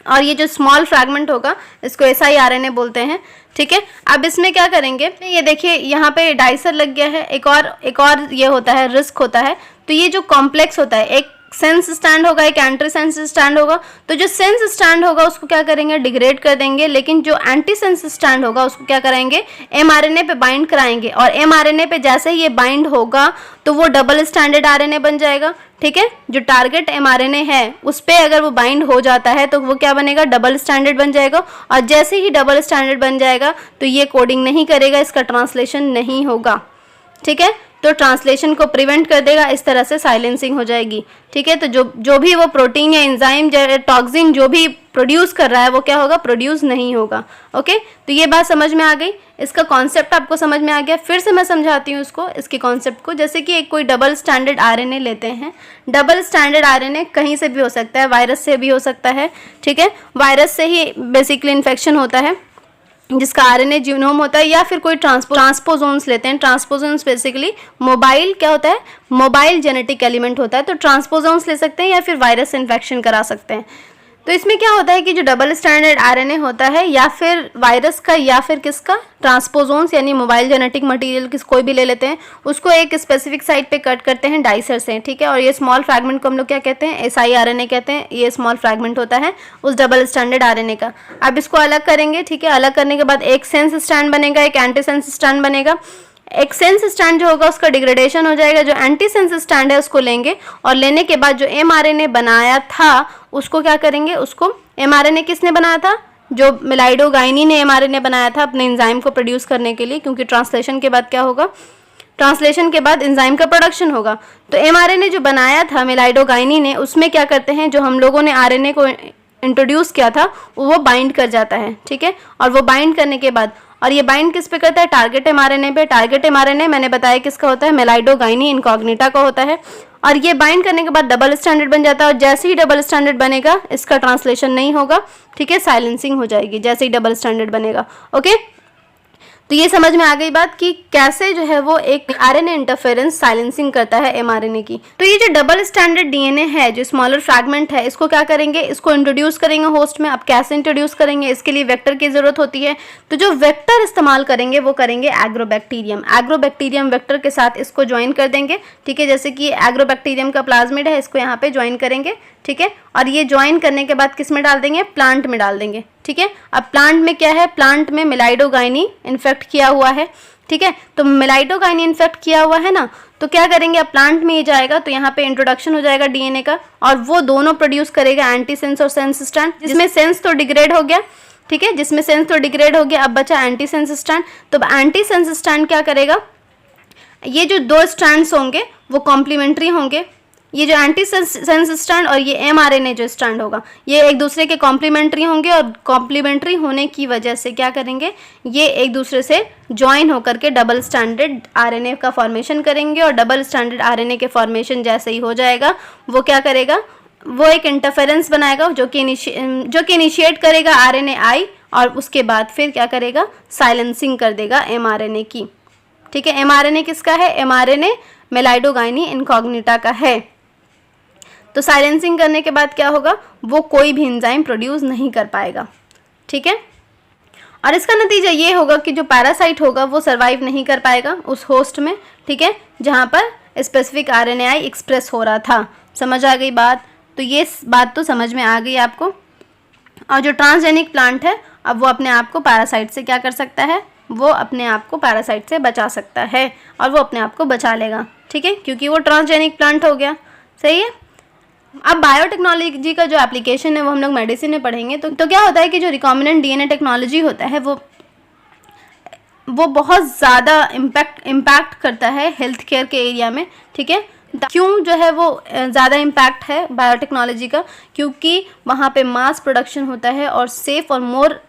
और ये जो स्मॉल फ्रैगमेंट होगा इसको siRNA बोलते हैं, ठीक है। अब इसमें क्या करेंगे, ये देखिए यहाँ पे डाइसर लग गया है। एक और ये होता है, रिस्क होता है। तो ये जो कॉम्प्लेक्स होता है, एक सेंस स्टैंड होगा, एक एंटी सेंस स्टैंड होगा। तो जो सेंस स्टैंड होगा उसको क्या करेंगे, डिग्रेड कर देंगे, लेकिन जो एंटी सेंस स्टैंड होगा उसको क्या कराएंगे, एमआरएनए पे बाइंड कराएंगे। और एमआरएनए पे जैसे ही ये बाइंड होगा तो वो डबल स्टैंडर्ड आरएनए बन जाएगा, ठीक है। जो टारगेट एमआरएनए है उस पे अगर वो बाइंड हो जाता है तो वो क्या बनेगा, डबल स्टैंडर्ड बन जाएगा। और जैसे ही डबल स्टैंडर्ड बन जाएगा तो ये कोडिंग नहीं करेगा, इसका ट्रांसलेशन नहीं होगा, ठीक है। तो ट्रांसलेशन को प्रिवेंट कर देगा, इस तरह से साइलेंसिंग हो जाएगी, ठीक है। तो जो भी वो प्रोटीन या एंजाइम टॉक्सिन जो भी प्रोड्यूस कर रहा है वो क्या होगा, प्रोड्यूस नहीं होगा, ओके। तो ये बात समझ में आ गई, इसका कॉन्सेप्ट आपको समझ में आ गया। फिर से मैं समझाती हूँ इसको, इसके कॉन्सेप्ट को। जैसे कि एक कोई डबल स्टैंडर्ड आरएनए लेते हैं। डबल स्टैंडर्ड आरएनए कहीं से भी हो सकता है, वायरस से भी हो सकता है, ठीक है। वायरस से ही बेसिकली इन्फेक्शन होता है जिसका आरएनए जीनोम होता है, या फिर कोई ट्रांसपोजोन्स लेते हैं। ट्रांसपोजोन्स बेसिकली मोबाइल क्या होता है, मोबाइल जेनेटिक एलिमेंट होता है। तो ट्रांसपोजोन्स ले सकते हैं या फिर वायरस से इन्फेक्शन करा सकते हैं। तो इसमें क्या होता है कि जो डबल स्टैंडर्ड आरएनए होता है, या फिर वायरस का या फिर किसका, ट्रांसपोजोन्स यानी मोबाइल जेनेटिक मटेरियल कोई भी ले लेते हैं, उसको एक स्पेसिफिक साइट पे कट करते हैं डाइसर से, ठीक है। और ये स्मॉल फ्रैगमेंट को हम लोग क्या कहते हैं, siRNA कहते हैं। ये स्मॉल फ्रैगमेंट होता है उस डबल स्टैंडर्ड आरएनए का। अब इसको अलग करेंगे, ठीक है। अलग करने के बाद एक सेंस स्टैंड बनेगा, एक एंटी सेंस स्टैंड बनेगा। एक सेंस स्टैंड जो होगा उसका डिग्रेडेशन हो जाएगा, जो एंटी सेंस स्टैंड है उसको लेंगे, और लेने के बाद जो एमआरएनए बनाया था उसको क्या करेंगे, उसको एमआरएनए किसने बनाया था, जो मिलाइडोगाइनी ने एमआरएनए बनाया था अपने एंजाइम को प्रोड्यूस करने के लिए, क्योंकि ट्रांसलेशन के बाद क्या होगा, ट्रांसलेशन के बाद एंजाइम का प्रोडक्शन होगा। तो एमआरएनए जो बनाया था मिलाइडोगाइनी ने, उसमें क्या करते हैं, जो हम लोगों ने आरएनए को इंट्रोड्यूस किया था वो बाइंड कर जाता है, ठीक है। और वो बाइंड करने के बाद और ये बाइंड किस पे करता है, टारगेट एमआरएनए पे। टारगेट एमआरएनए मैंने बताया किसका होता है, मेलाइडोगाइनी इनकॉग्निटा का होता है। और ये बाइंड करने के बाद डबल स्टैंडर्ड बन जाता है, और जैसे ही डबल स्टैंडर्ड बनेगा इसका ट्रांसलेशन नहीं होगा, ठीक है, साइलेंसिंग हो जाएगी जैसे ही डबल स्टैंडर्ड बनेगा। ओके, तो ये समझ में आ गई बात कि कैसे जो है वो एक आरएनए इंटरफेरेंस साइलेंसिंग करता है एमआरएनए की। तो ये जो डबल स्टैंडर्ड डीएनए है, जो स्मॉलर फ्रैगमेंट है, इसको क्या करेंगे, इसको इंट्रोड्यूस करेंगे होस्ट में। अब कैसे इंट्रोड्यूस करेंगे, इसके लिए वेक्टर की जरूरत होती है। तो जो वेक्टर इस्तेमाल करेंगे वो करेंगे एग्रोबैक्टीरियम। एग्रोबैक्टीरियम वेक्टर के साथ इसको ज्वाइन कर देंगे, ठीक है। जैसे कि एग्रोबैक्टीरियम का प्लाज्मिड है, इसको यहाँ पे ज्वाइन करेंगे, ठीक है। और ये ज्वाइन करने के बाद किस में डाल देंगे, प्लांट में डाल देंगे, ठीक है। अब प्लांट में क्या है, प्लांट में मेलाइडोगाइनी इन्फेक्ट किया हुआ है, ठीक है। तो मेलाइडोगाइनी इन्फेक्ट किया हुआ है ना, तो क्या करेंगे, अब प्लांट में ये जाएगा तो यहाँ पे इंट्रोडक्शन हो जाएगा डीएनए का, और वो दोनों प्रोड्यूस करेगा एंटीसेंस और सेंस स्ट्रैंड, जिसमें सेंस तो डिग्रेड हो गया, ठीक है, जिसमें सेंस तो डिग्रेड हो गया, अब बचा एंटीसेंस स्ट्रैंड। तो एंटीसेंस स्ट्रैंड क्या करेगा, ये जो दो स्ट्रैंड्स होंगे वो कॉम्प्लीमेंट्री होंगे। ये जो एंटीसेंस स्ट्रैंड और ये एमआरएनए जो स्ट्रैंड होगा, ये एक दूसरे के कॉम्प्लीमेंट्री होंगे, और कॉम्प्लीमेंट्री होने की वजह से क्या करेंगे, ये एक दूसरे से ज्वाइन होकर के डबल स्टैंडर्ड आरएनए का फॉर्मेशन करेंगे। और डबल स्टैंडर्ड आरएनए के फॉर्मेशन जैसे ही हो जाएगा, वो क्या करेगा, वो एक इंटरफेरेंस बनाएगा जो कि इनिशिएट करेगा आरएनए, और उसके बाद फिर क्या करेगा, साइलेंसिंग कर देगा एमआरएनए की, ठीक है। एमआरएनए किसका है, एमआरएनए मेलाइडोगाइनी इनकॉग्निटा का है। तो साइलेंसिंग करने के बाद क्या होगा, वो कोई भी एंजाइम प्रोड्यूस नहीं कर पाएगा, ठीक है। और इसका नतीजा ये होगा कि जो पैरासाइट होगा वो सर्वाइव नहीं कर पाएगा उस होस्ट में, ठीक है, जहाँ पर स्पेसिफिक आरएनए एक्सप्रेस हो रहा था। समझ आ गई बात, तो ये बात तो समझ में आ गई आपको। और जो ट्रांसजेनिक प्लांट है, अब वो अपने आप को पैरासाइट से क्या कर सकता है, वो अपने आप को पैरासाइट से बचा सकता है, और वो अपने आप को बचा लेगा, ठीक है, क्योंकि वो ट्रांसजेनिक प्लांट हो गया, सही है। अब बायोटेक्नोलॉजी का जो एप्लीकेशन है वो हम लोग मेडिसिन में पढ़ेंगे। तो क्या होता है कि जो रिकॉम्बिनेंट डीएनए टेक्नोलॉजी होता है वो बहुत ज़्यादा इम्पैक्ट करता है हेल्थ केयर के एरिया में, ठीक है। क्यों जो है वो ज़्यादा इम्पैक्ट है बायोटेक्नोलॉजी का, क्योंकि वहाँ पे मास प्रोडक्शन होता है और सेफ और मोर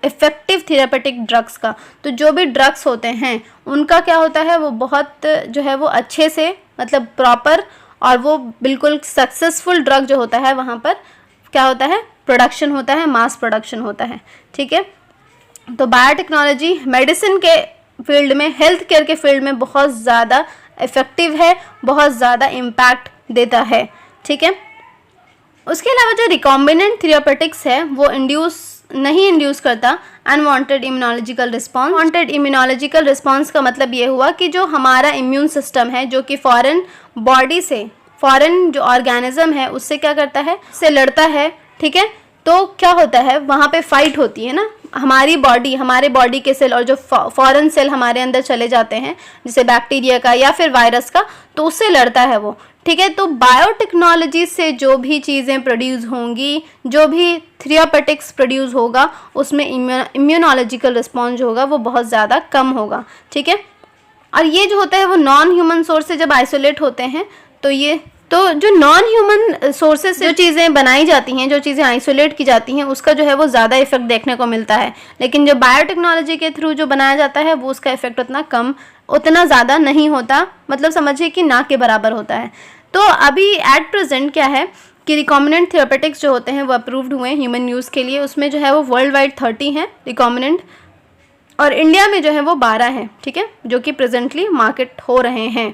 इफ़ेक्टिव थेरापेटिक ड्रग्स का। तो जो भी ड्रग्स होते हैं उनका क्या होता है, वो बहुत जो है वो अच्छे से, मतलब प्रॉपर, और वो बिल्कुल सक्सेसफुल ड्रग जो होता है वहाँ पर क्या होता है, प्रोडक्शन होता है, मास प्रोडक्शन होता है, ठीक है। तो बायोटेक्नोलॉजी मेडिसिन के फील्ड में, हेल्थ केयर के फील्ड में बहुत ज़्यादा इफ़ेक्टिव है, बहुत ज़्यादा इम्पैक्ट देता है, ठीक है। उसके अलावा जो रिकॉम्बिनेंट थेरापेटिक्स है वो नहीं इंड्यूस करता unwanted immunological response. Wanted immunological response का मतलब ये हुआ कि जो हमारा इम्यून सिस्टम है, जो कि फॉरेन बॉडी से, फॉरेन जो ऑर्गेनिज्म है उससे क्या करता है, से लड़ता है, ठीक है। तो क्या होता है, वहाँ पे फाइट होती है ना, हमारे बॉडी के सेल और जो फॉरेन सेल हमारे अंदर चले जाते हैं, जैसे बैक्टीरिया का या फिर वायरस का, तो उससे लड़ता है वो, ठीक है। तो बायोटेक्नोलॉजी से जो भी चीज़ें प्रोड्यूस होंगी, जो भी थेरापेटिक्स प्रोड्यूस होगा, उसमें इम्यूनोलॉजिकल रिस्पॉन्स होगा वो बहुत ज़्यादा कम होगा, ठीक है। और ये जो होता है वो नॉन ह्यूमन सोर्स से जब आइसोलेट होते हैं, तो जो नॉन ह्यूमन सोर्सेज से जो चीज़ें बनाई जाती हैं, जो चीज़ें आइसोलेट की जाती हैं, उसका जो है वो ज़्यादा इफेक्ट देखने को मिलता है। लेकिन जो बायोटेक्नोलॉजी के थ्रू जो बनाया जाता है वो उसका इफेक्ट उतना ज़्यादा नहीं होता, मतलब समझिए कि ना के बराबर होता है। तो अभी एट प्रेजेंट क्या है कि रिकॉम्बिनेंट थेरापेटिक्स जो होते हैं वो अप्रूव्ड हुए हैं ह्यूमन यूज़ के लिए। उसमें जो है वो वर्ल्ड वाइड 30 हैं रिकॉम्बिनेंट, और इंडिया में जो है वो 12 हैं, ठीक है, जो कि प्रेजेंटली मार्केट हो रहे हैं।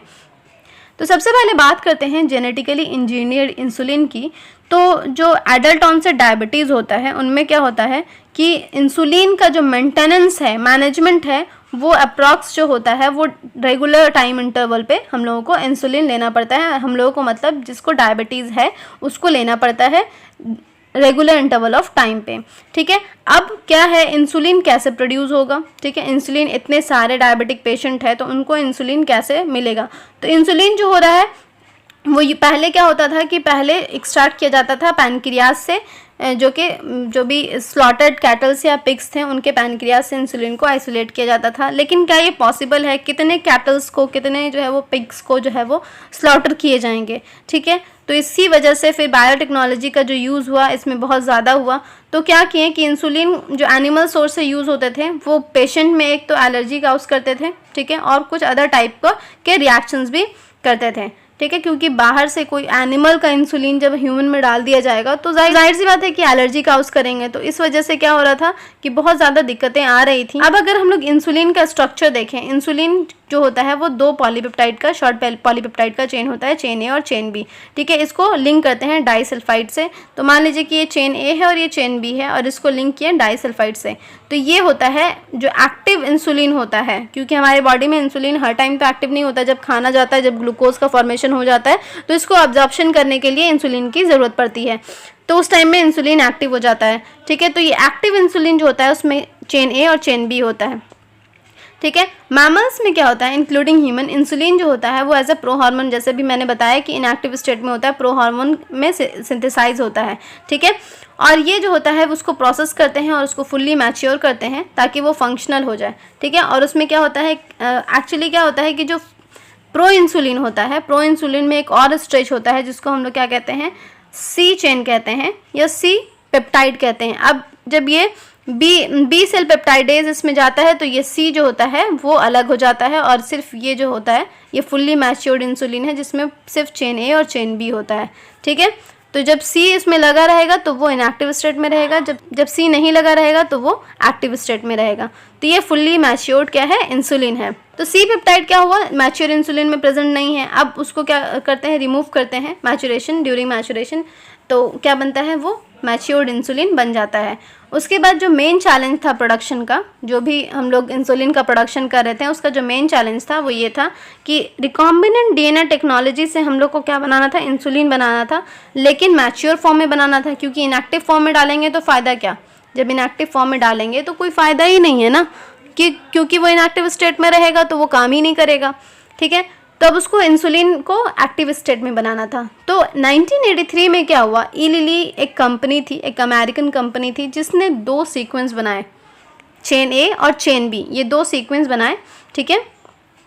तो सबसे पहले बात करते हैं जेनेटिकली इंजीनियर्ड इंसुलिन की। तो जो एडल्ट ऑनसेट डायबिटीज़ होता है उनमें क्या होता है कि इंसुलिन का जो मेंटेनेंस है, मैनेजमेंट है, वो अप्रॉक्स जो होता है वो रेगुलर टाइम इंटरवल पे हम लोगों को इंसुलिन लेना पड़ता है। हम लोगों को मतलब जिसको डायबिटीज़ है उसको लेना पड़ता है रेगुलर इंटरवल ऑफ टाइम पे, ठीक है। अब क्या है, इंसुलिन कैसे प्रोड्यूस होगा, ठीक है। इंसुलिन, इतने सारे डायबिटिक पेशेंट है तो उनको इंसुलिन कैसे मिलेगा। तो इंसुलिन जो हो रहा है वो पहले क्या होता था कि पहले एक्सट्रैक्ट किया जाता था पैनक्रियाज से, जो भी स्लॉटर्ड कैटल्स या पिग्स थे उनके पैनक्रियाज से इंसुलिन को आइसोलेट किया जाता था। लेकिन क्या ये पॉसिबल है? कितने कैटल्स को, कितने जो है वो पिग्स को जो है वो स्लॉटर किए जाएंगे, ठीक है। तो इसी वजह से फिर बायोटेक्नोलॉजी का जो यूज़ हुआ इसमें बहुत ज़्यादा हुआ। तो क्या किए कि इंसुलिन जो एनिमल सोर्स से यूज़ होते थे वो पेशेंट में एक तो एलर्जी काउज करते थे, ठीक है, और कुछ अदर टाइप के रिएक्शंस भी करते थे, ठीक है। क्योंकि बाहर से कोई एनिमल का इंसुलिन जब ह्यूमन में डाल दिया जाएगा तो जाहिर सी बात है कि एलर्जी काउज करेंगे। तो इस वजह से क्या हो रहा था कि बहुत ज़्यादा दिक्कतें आ रही थी। अब अगर हम लोग इंसुलिन का स्ट्रक्चर देखें, इंसुलिन जो होता है वो 2 पॉलीपेप्टाइड का, शॉर्ट पॉलीपेप्टाइड का चेन होता है, चेन ए और चेन बी, ठीक है। इसको लिंक करते हैं डाइसल्फाइड से। तो मान लीजिए कि ये चेन ए है और ये चेन बी है और इसको लिंक किया डाइसल्फाइड से। तो ये होता है जो एक्टिव इंसुलिन होता है, क्योंकि हमारे बॉडी में इंसुलिन हर टाइम तो एक्टिव नहीं होता। जब खाना जाता है, जब ग्लूकोज का फॉर्मेशन हो जाता है तो इसको अब्जॉर्प्शन करने के लिए इंसुलिन की ज़रूरत पड़ती है, तो उस टाइम में इंसुलिन एक्टिव हो जाता है, ठीक है। तो ये एक्टिव इंसुलिन जो होता है उसमें चेन ए और चेन बी होता है, ठीक है। मैमल्स में क्या होता है, इंक्लूडिंग ह्यूमन, इंसुलिन जो होता है वो एज अ प्रो हार्मोन, जैसे भी मैंने बताया कि इनएक्टिव स्टेट में होता है, प्रो हार्मोन में सिंथेसाइज होता है, ठीक है। और ये जो होता है उसको प्रोसेस करते हैं और उसको फुल्ली मैच्योर करते हैं ताकि वो फंक्शनल हो जाए, ठीक है। और उसमें क्या होता है, एक्चुअली क्या होता है कि जो प्रो इंसुलिन होता है, प्रो इंसुलिन में एक और स्ट्रेच होता है जिसको हम लोग क्या कहते हैं, सी चेन कहते हैं या सी पेप्टाइड कहते हैं। अब जब ये बी सेल पेप्टाइडेज इसमें जाता है तो ये सी जो होता है वो अलग हो जाता है और सिर्फ ये जो होता है ये फुल्ली मैच्योर्ड इंसुलिन है जिसमें सिर्फ चेन ए और चेन बी होता है, ठीक है। तो जब सी इसमें लगा रहेगा तो वो इनएक्टिव स्टेट में रहेगा, जब सी नहीं लगा रहेगा तो वो एक्टिव स्टेट में रहेगा। तो ये फुल्ली मैच्योर्ड क्या है, इंसुलिन है। तो सी पेप्टाइड क्या हुआ, मैच्योर इंसुलिन में प्रेजेंट नहीं है। अब उसको क्या करते हैं, रिमूव करते हैं मैच्योरेशन, ड्यूरिंग मैच्योरेशन। तो क्या बनता है, वो मैच्योर्ड इंसुलिन बन जाता है। उसके बाद जो मेन चैलेंज था प्रोडक्शन का, जो भी हम लोग इंसुलिन का प्रोडक्शन कर रहे थे उसका जो मेन चैलेंज था वो ये था कि रिकॉम्बिनेंट डीएनए टेक्नोलॉजी से हम लोग को क्या बनाना था, इंसुलिन बनाना था, लेकिन मैच्योर फॉर्म में बनाना था। क्योंकि इनएक्टिव फॉर्म में डालेंगे तो फ़ायदा क्या, जब इनएक्टिव फॉर्म में डालेंगे तो कोई फ़ायदा ही नहीं है ना, क्योंकि वो इनएक्टिव स्टेट में रहेगा तो वो काम ही नहीं करेगा, ठीक है। तो अब उसको इंसुलिन को एक्टिव स्टेट में बनाना था। तो 1983 में क्या हुआ, ई लिली एक कंपनी थी, एक अमेरिकन कंपनी थी जिसने 2 सीक्वेंस बनाए, चेन ए और चेन बी, ये 2 सीक्वेंस बनाए, ठीक है,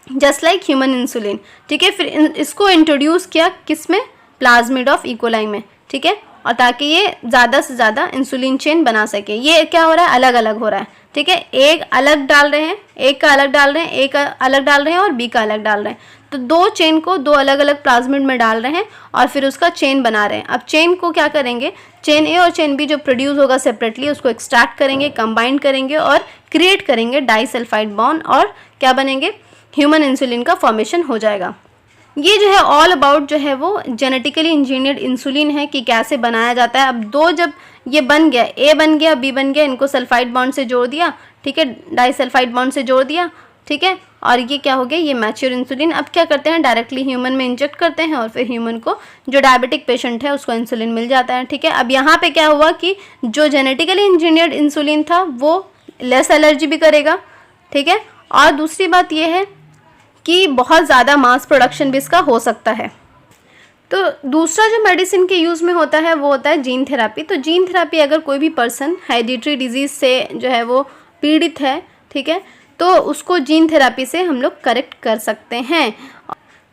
जस्ट लाइक ह्यूमन इंसुलिन, ठीक है। फिर इसको इंट्रोड्यूस किया किस में, प्लाज्मिड ऑफ इकोलाई में, ठीक है, और ताकि ये ज़्यादा से ज़्यादा इंसुलिन चेन बना सके। ये क्या हो रहा है, अलग अलग हो रहा है, ठीक है। एक अलग डाल रहे हैं, एक का अलग डाल रहे हैं, एक का अलग डाल रहे हैं और बी का अलग डाल रहे हैं। तो 2 चेन को 2 अलग अलग प्लाज्मिड में डाल रहे हैं और फिर उसका चेन बना रहे हैं। अब चेन को क्या करेंगे, चेन ए और चेन बी जो प्रोड्यूस होगा सेपरेटली उसको एक्सट्रैक्ट करेंगे, कंबाइन करेंगे और क्रिएट करेंगे डाइसल्फाइड बॉन्ड और क्या बनेंगे, ह्यूमन इंसुलिन का फॉर्मेशन हो जाएगा। ये जो है ऑल अबाउट जो है वो जेनेटिकली इंजीनियर्ड इंसुलिन है कि कैसे बनाया जाता है। अब 2 जब ये बन गया, ए बन गया, बी बन गया, इनको सल्फाइड बॉन्ड से जोड़ दिया, ठीक है, डाइसल्फाइड बॉन्ड से जोड़ दिया, ठीक है, और ये क्या हो गया, ये मैच्योर इंसुलिन। अब क्या करते हैं, डायरेक्टली ह्यूमन में इंजेक्ट करते हैं और फिर ह्यूमन को, जो डायबिटिक पेशेंट है उसको इंसुलिन मिल जाता है, ठीक है। अब यहाँ पे क्या हुआ कि जो जेनेटिकली इंजीनियर्ड इंसुलिन था वो लेस एलर्जी भी करेगा, ठीक है, और दूसरी बात ये है कि बहुत ज़्यादा मास प्रोडक्शन भी इसका हो सकता है। तो दूसरा जो मेडिसिन के यूज़ में होता है वो होता है जीन थेरापी। तो जीन थेरापी अगर कोई भी पर्सन हेरिडिटरी डिजीज़ से जो है वो पीड़ित है, ठीक है, तो उसको जीन थेरापी से हम लोग करेक्ट कर सकते हैं।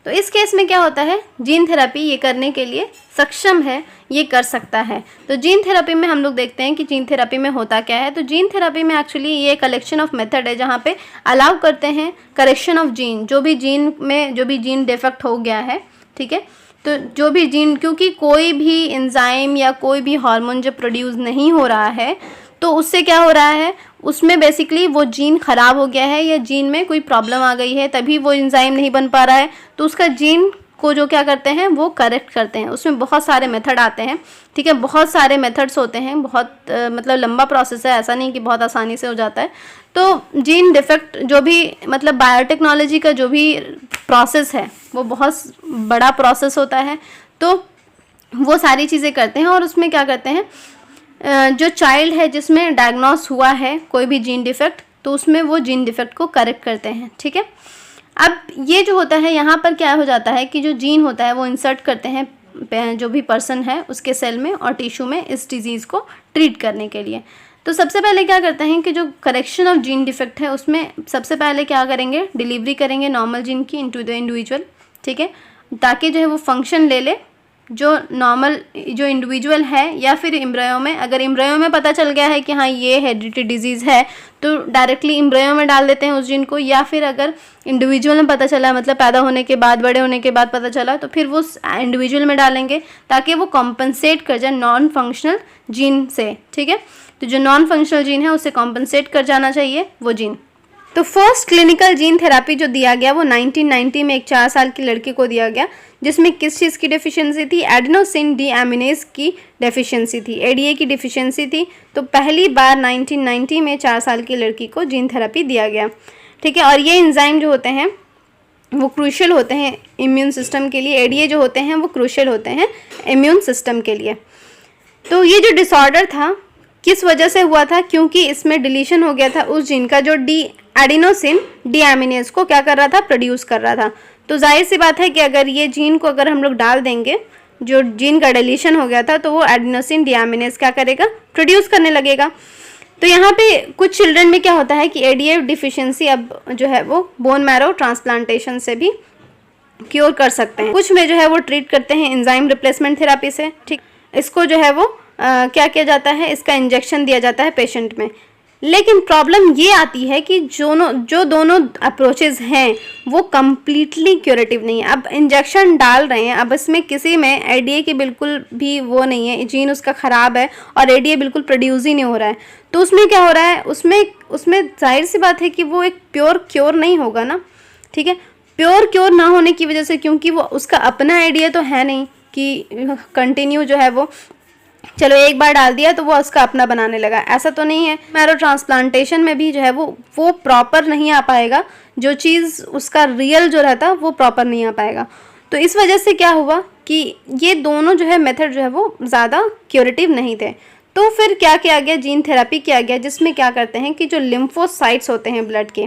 तो इस केस में क्या होता है, जीन थेरापी ये करने के लिए सक्षम है, ये कर सकता है। तो जीन थेरापी में हम लोग देखते हैं कि जीन थेरापी में होता क्या है। तो जीन थेरापी में एक्चुअली ये कलेक्शन ऑफ मेथड है जहाँ पे अलाउ करते हैं करेक्शन ऑफ जीन, जो भी जीन में जो भी जीन डिफेक्ट हो गया है, ठीक है, तो जो भी जीन, क्योंकि कोई भी एंजाइम या कोई भी हार्मोन जब प्रोड्यूस नहीं हो रहा है तो उससे क्या हो रहा है, उसमें बेसिकली वो जीन ख़राब हो गया है या जीन में कोई प्रॉब्लम आ गई है, तभी वो एंजाइम नहीं बन पा रहा है। तो उसका जीन को जो क्या करते हैं वो करेक्ट करते हैं। उसमें बहुत सारे मेथड आते हैं, ठीक है, बहुत सारे मेथड्स होते हैं, बहुत मतलब लंबा प्रोसेस है, ऐसा नहीं कि बहुत आसानी से हो जाता है। तो जीन डिफेक्ट जो भी मतलब बायोटेक्नोलॉजी का जो भी प्रोसेस है वो बहुत बड़ा प्रोसेस होता है। तो वो सारी चीज़ें करते हैं और उसमें क्या करते हैं, जो चाइल्ड है जिसमें डायग्नोस हुआ है कोई भी जीन डिफेक्ट, तो उसमें वो जीन डिफेक्ट को करेक्ट करते हैं, ठीक है। अब ये जो होता है यहाँ पर क्या हो जाता है कि जो जीन होता है वो इंसर्ट करते हैं जो भी पर्सन है उसके सेल में और टिश्यू में इस डिजीज़ को ट्रीट करने के लिए। तो सबसे पहले क्या करते हैं कि जो करेक्शन ऑफ जीन डिफेक्ट है उसमें सबसे पहले क्या करेंगे, डिलीवरी करेंगे नॉर्मल जीन की इनटू द इंडिविजुअल, ठीक है, ताकि जो है वो फंक्शन ले ले जो नॉर्मल जो इंडिविजुअल है, या फिर एम्ब्रियो में, अगर एम्ब्रियो में पता चल गया है कि हाँ ये हेरिडिटरी डिजीज़ है तो डायरेक्टली एम्ब्रियो में डाल देते हैं उस जीन को, या फिर अगर इंडिविजुअल में पता चला, मतलब पैदा होने के बाद, बड़े होने के बाद पता चला, तो फिर वो इंडिविजुअल में डालेंगे ताकि वो कॉम्पनसेट कर जाए नॉन फंक्शनल जीन से, ठीक है। तो जो नॉन फंक्शनल जीन है उसे कॉम्पनसेट कर जाना चाहिए वो जीन। तो फर्स्ट क्लिनिकल जीन थेरापी जो दिया गया वो 1990 में एक 4 साल की लड़की को दिया गया, जिसमें किस चीज़ की डेफिशिएंसी थी, एडेनोसिन डीएमिनेज की डेफिशिएंसी थी, एडीए की डेफिशिएंसी थी। तो पहली बार 1990 में 4 साल की लड़की को जीन थेरापी दिया गया, ठीक है। और ये एंजाइम जो होते हैं वो क्रूशियल होते हैं इम्यून सिस्टम के लिए, एडीए जो होते हैं वो क्रूशियल होते हैं इम्यून सिस्टम के लिए। तो ये जो डिसऑर्डर था किस वजह से हुआ था, क्योंकि इसमें डिलीशन हो गया था उस जीन का जो एडेनोसिन डीएमिनेज को क्या कर रहा था, प्रोड्यूस कर रहा था। तो जाहिर सी बात है कि अगर ये जीन को अगर हम लोग डाल देंगे, जो जीन का डिलीशन हो गया था, तो वो एडेनोसिन डीएमिनेज क्या करेगा, प्रोड्यूस करने लगेगा। तो यहाँ पे कुछ चिल्ड्रन में क्या होता है कि एडीए डिफिशियंसी अब जो है वो बोन मैरो ट्रांसप्लांटेशन से भी क्योर कर सकते हैं। कुछ में जो है वो ट्रीट करते हैं एंजाइम रिप्लेसमेंट थेरापी से, ठीक। इसको जो है वो क्या किया जाता है, इसका इंजेक्शन दिया जाता है पेशेंट में। लेकिन प्रॉब्लम ये आती है कि जो दोनों अप्रोचेस हैं वो कम्प्लीटली क्यूरेटिव नहीं है। अब इंजेक्शन डाल रहे हैं, अब इसमें किसी में एडीए की बिल्कुल भी वो नहीं है, जीन उसका ख़राब है और एडीए बिल्कुल प्रोड्यूस ही नहीं हो रहा है, तो उसमें क्या हो रहा है, उसमें जाहिर सी बात है कि वो एक प्योर क्योर नहीं होगा ना, ठीक है। प्योर क्योर ना होने की वजह से, क्योंकि वो उसका अपना एडीए तो है नहीं कि कंटिन्यू जो है वो चलो एक बार डाल दिया तो वो उसका अपना बनाने लगा, ऐसा तो नहीं है। मैरो ट्रांसप्लांटेशन में भी जो है वो प्रॉपर नहीं आ पाएगा, जो चीज़ उसका रियल जो रहता वो प्रॉपर नहीं आ पाएगा। तो इस वजह से क्या हुआ कि ये दोनों जो है मेथड जो है वो ज़्यादा क्यूरेटिव नहीं थे। तो फिर क्या किया गया, जीन थेरापी किया गया, जिसमें क्या करते हैं कि जो लिम्फोसाइट्स होते हैं ब्लड के,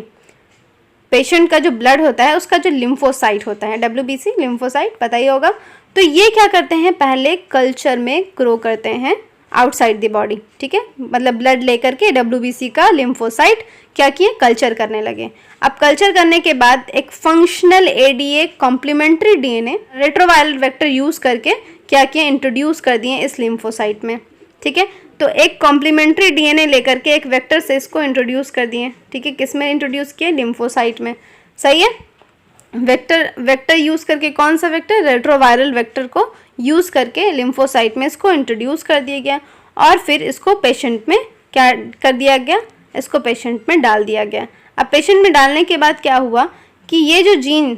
पेशेंट का जो ब्लड होता है उसका जो लिम्फोसाइट होता है, WBC लिम्फोसाइट पता ही होगा, तो ये क्या करते हैं, पहले कल्चर में ग्रो करते हैं आउटसाइड द बॉडी, ठीक है। मतलब ब्लड लेकर के WBC का लिम्फोसाइट क्या किए, कल्चर करने लगे। अब कल्चर करने के बाद एक functional ADA complementary DNA retroviral vector use करके क्या किए, इंट्रोड्यूस कर दिए इस लिम्फोसाइट में, ठीक है। तो एक कॉम्प्लीमेंट्री डीएनए लेकर के एक वेक्टर से इसको इंट्रोड्यूस कर दिए, ठीक है। किस में इंट्रोड्यूस किए, लिम्फोसाइट में, सही है। वेक्टर यूज़ करके, कौन सा वेक्टर, रेट्रोवायरल वेक्टर को यूज़ करके लिम्फोसाइट में इसको इंट्रोड्यूस कर दिया गया, और फिर इसको पेशेंट में क्या कर दिया गया, इसको पेशेंट में डाल दिया गया। अब पेशेंट में डालने के बाद क्या हुआ कि ये जो जीन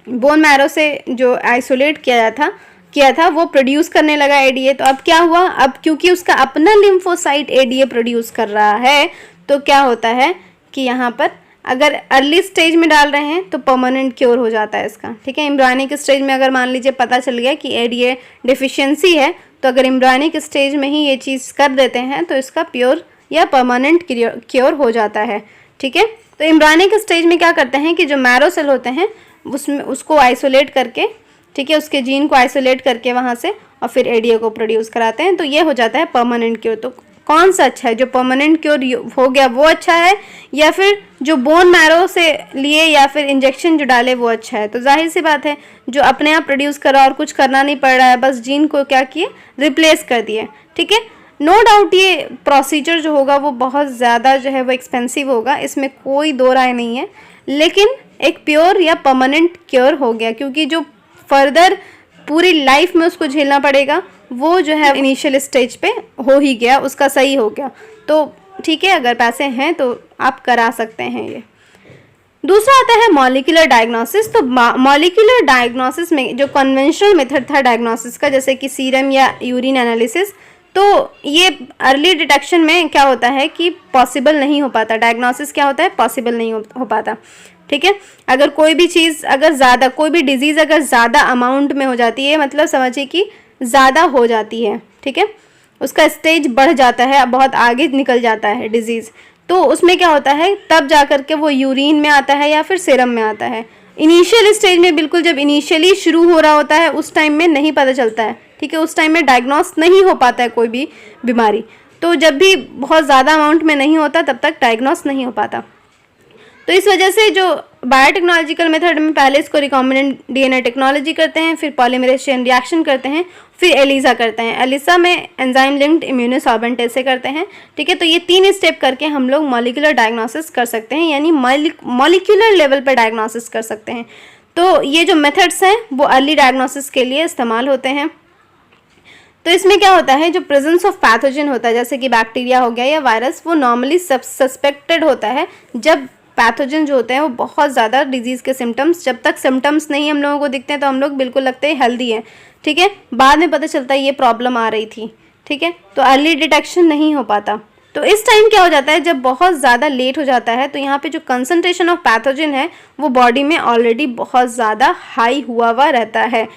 बोन मैरो से जो आइसोलेट किया था वो प्रोड्यूस करने लगा एडीए। तो अब क्या हुआ, अब क्योंकि उसका अपना लिम्फोसाइट एडीए प्रोड्यूस कर रहा है, तो क्या होता है कि यहाँ पर अगर अर्ली स्टेज में डाल रहे हैं तो परमानेंट क्योर हो जाता है इसका, ठीक है। एम्ब्रियोनिक स्टेज में अगर मान लीजिए पता चल गया कि एडीए डिफिशियंसी है, तो अगर एम्ब्रियोनिक स्टेज में ही ये चीज़ कर देते हैं तो इसका प्योर या परमानेंट क्योर हो जाता है, ठीक है। तो एम्ब्रियोनिक स्टेज में क्या करते हैं कि जो मैरो सेल होते हैं उसमें उसको आइसोलेट करके, ठीक है, उसके जीन को आइसोलेट करके वहाँ से और फिर एडीए को प्रोड्यूस कराते हैं, तो ये हो जाता है परमानेंट क्योर। तो कौन सा अच्छा है, जो परमानेंट क्योर हो गया वो अच्छा है, या फिर जो बोन मैरो से लिए या फिर इंजेक्शन जो डाले वो अच्छा है। तो जाहिर सी बात है जो अपने आप प्रोड्यूस करा और कुछ करना नहीं पड़ रहा है, बस जीन को क्या किए, रिप्लेस कर दिए, ठीक है। नो डाउट ये प्रोसीजर जो होगा वो बहुत ज़्यादा जो है वो एक्सपेंसिव होगा, इसमें कोई दो राय नहीं है, लेकिन एक प्योर या परमानेंट क्योर हो गया, क्योंकि जो फर्दर पूरी लाइफ में उसको झेलना पड़ेगा वो जो है इनिशियल स्टेज पे हो ही गया, उसका सही हो गया। तो ठीक है, अगर पैसे हैं तो आप करा सकते हैं ये। दूसरा आता है मॉलिक्यूलर डायग्नोसिस। तो मॉलिक्यूलर डायग्नोसिस में जो कन्वेंशनल मेथड था डायग्नोसिस का, जैसे कि सीरम या यूरिन एनालिसिस, तो ये अर्ली डिटेक्शन में क्या होता है कि पॉसिबल नहीं हो पाता, डायग्नोसिस क्या होता है, पॉसिबल नहीं हो पाता, ठीक है। अगर कोई भी चीज़ अगर ज़्यादा, कोई भी डिजीज़ अगर ज़्यादा अमाउंट में हो जाती है, मतलब समझिए कि ज़्यादा हो जाती है, ठीक है, उसका स्टेज बढ़ जाता है, बहुत आगे निकल जाता है डिजीज़, तो उसमें क्या होता है, तब जा कर के वो यूरिन में आता है या फिर सीरम में आता है। इनिशियल स्टेज में, बिल्कुल जब इनिशियली शुरू हो रहा होता है उस टाइम में नहीं पता चलता है, ठीक है, उस टाइम में डायग्नोस नहीं हो पाता है कोई भी बीमारी। तो जब भी बहुत ज़्यादा अमाउंट में नहीं होता तब तक डायग्नोस नहीं हो पाता। तो इस वजह से जो बायोटेक्नोलॉजिकल मेथड में पहले इसको रिकॉम्बिनेंट डीएनए टेक्नोलॉजी करते हैं, फिर पॉलीमरेज चेन रिएक्शन करते हैं, फिर एलिसा करते हैं। एलिसा में एंजाइम लिंक्ड इम्यूनोसॉर्बेंट ऐसे करते हैं, ठीक है। तो ये 3 स्टेप करके हम लोग मॉलिक्यूलर डायग्नोसिस कर सकते हैं, यानी मॉलिक्यूलर लेवल पर डायग्नोसिस कर सकते हैं। तो ये जो मेथड्स हैं वो अर्ली डायग्नोसिस के लिए इस्तेमाल होते हैं। तो इसमें क्या होता है, जो प्रेजेंस ऑफ पैथोजन होता है जैसे कि बैक्टीरिया हो गया या वायरस, वो नॉर्मली सस्पेक्टेड होता है जब पैथोजन जो होते हैं वो बहुत ज़्यादा डिजीज़ के सिम्टम्स, जब तक सिम्टम्स नहीं हम लोगों को दिखते हैं तो हम लोग बिल्कुल लगते हैं हेल्दी है, ठीक है। बाद में पता चलता है ये प्रॉब्लम आ रही थी, ठीक है। तो अर्ली डिटेक्शन नहीं हो पाता। तो इस टाइम क्या हो जाता है, जब बहुत ज़्यादा लेट हो जाता है तो यहाँ पे जो कंसंट्रेशन ऑफ पैथोजन है वो बॉडी में ऑलरेडी बहुत ज़्यादा हाई हुआ रहता है।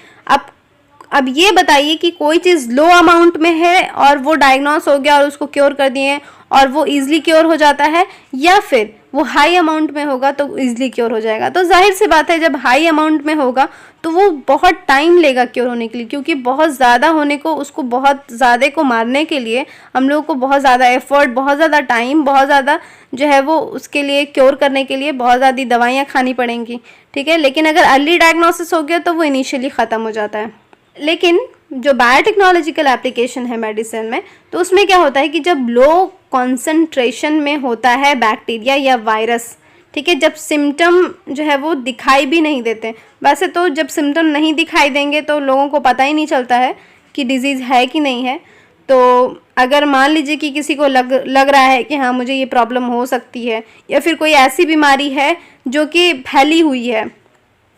अब ये बताइए कि कोई चीज़ लो अमाउंट में है और वो डायग्नोस हो गया और उसको क्योर कर दिए और वो ईजिली क्योर हो जाता है, या फिर वो हाई अमाउंट में होगा तो ईजिली क्योर हो जाएगा। तो जाहिर सी बात है जब हाई अमाउंट में होगा तो वो बहुत टाइम लेगा क्योर होने के लिए, क्योंकि बहुत ज़्यादा होने को, उसको बहुत ज़्यादा को मारने के लिए हम लोगों को बहुत ज़्यादा एफर्ट, बहुत ज़्यादा टाइम, बहुत ज़्यादा जो है वो उसके लिए क्योर करने के लिए बहुत ज़्यादा दवाइयाँ खानी पड़ेंगी, ठीक है। लेकिन अगर अर्ली डायग्नोसिस हो गया तो वो इनिशियली ख़त्म हो जाता है। लेकिन जो बायोटेक्नोलॉजिकल एप्लीकेशन है मेडिसिन में, तो उसमें क्या होता है कि जब लो कॉन्सेंट्रेशन में होता है बैक्टीरिया या वायरस, ठीक है, जब सिम्टम जो है वो दिखाई भी नहीं देते। वैसे तो जब सिम्टम नहीं दिखाई देंगे तो लोगों को पता ही नहीं चलता है कि डिजीज़ है कि नहीं है। तो अगर मान लीजिए कि किसी को लग रहा है कि हाँ मुझे ये प्रॉब्लम हो सकती है, या फिर कोई ऐसी बीमारी है जो कि फैली हुई है,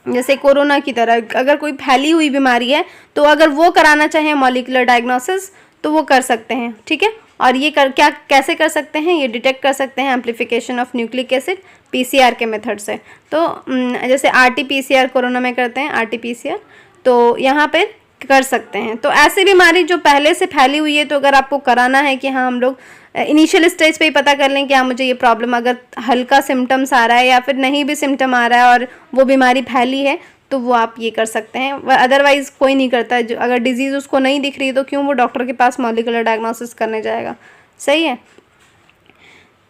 जैसे कोरोना की तरह अगर कोई फैली हुई बीमारी है, तो अगर वो कराना चाहें मॉलिक्यूलर डायग्नोसिस तो वो कर सकते हैं, ठीक है। और ये कैसे कर सकते हैं, ये डिटेक्ट कर सकते हैं amplification of nucleic acid PCR के मेथड से। तो जैसे आरटी-पीसीआर कोरोना में करते हैं, आरटी-पीसीआर, तो यहाँ पे कर सकते हैं। तो ऐसी बीमारी जो पहले से फैली हुई है, तो अगर आपको कराना है कि हाँ हम लोग इनिशियल स्टेज पे ही पता कर लें कि हाँ मुझे ये प्रॉब्लम, अगर हल्का सिम्टम्स आ रहा है या फिर नहीं भी सिम्टम आ रहा है और वो बीमारी फैली है, तो वो आप ये कर सकते हैं। अदरवाइज़ कोई नहीं करता है। जो अगर डिजीज़ उसको नहीं दिख रही तो क्यों वो डॉक्टर के पास मॉलिक्यूलर डायग्नोसिस करने जाएगा, सही है।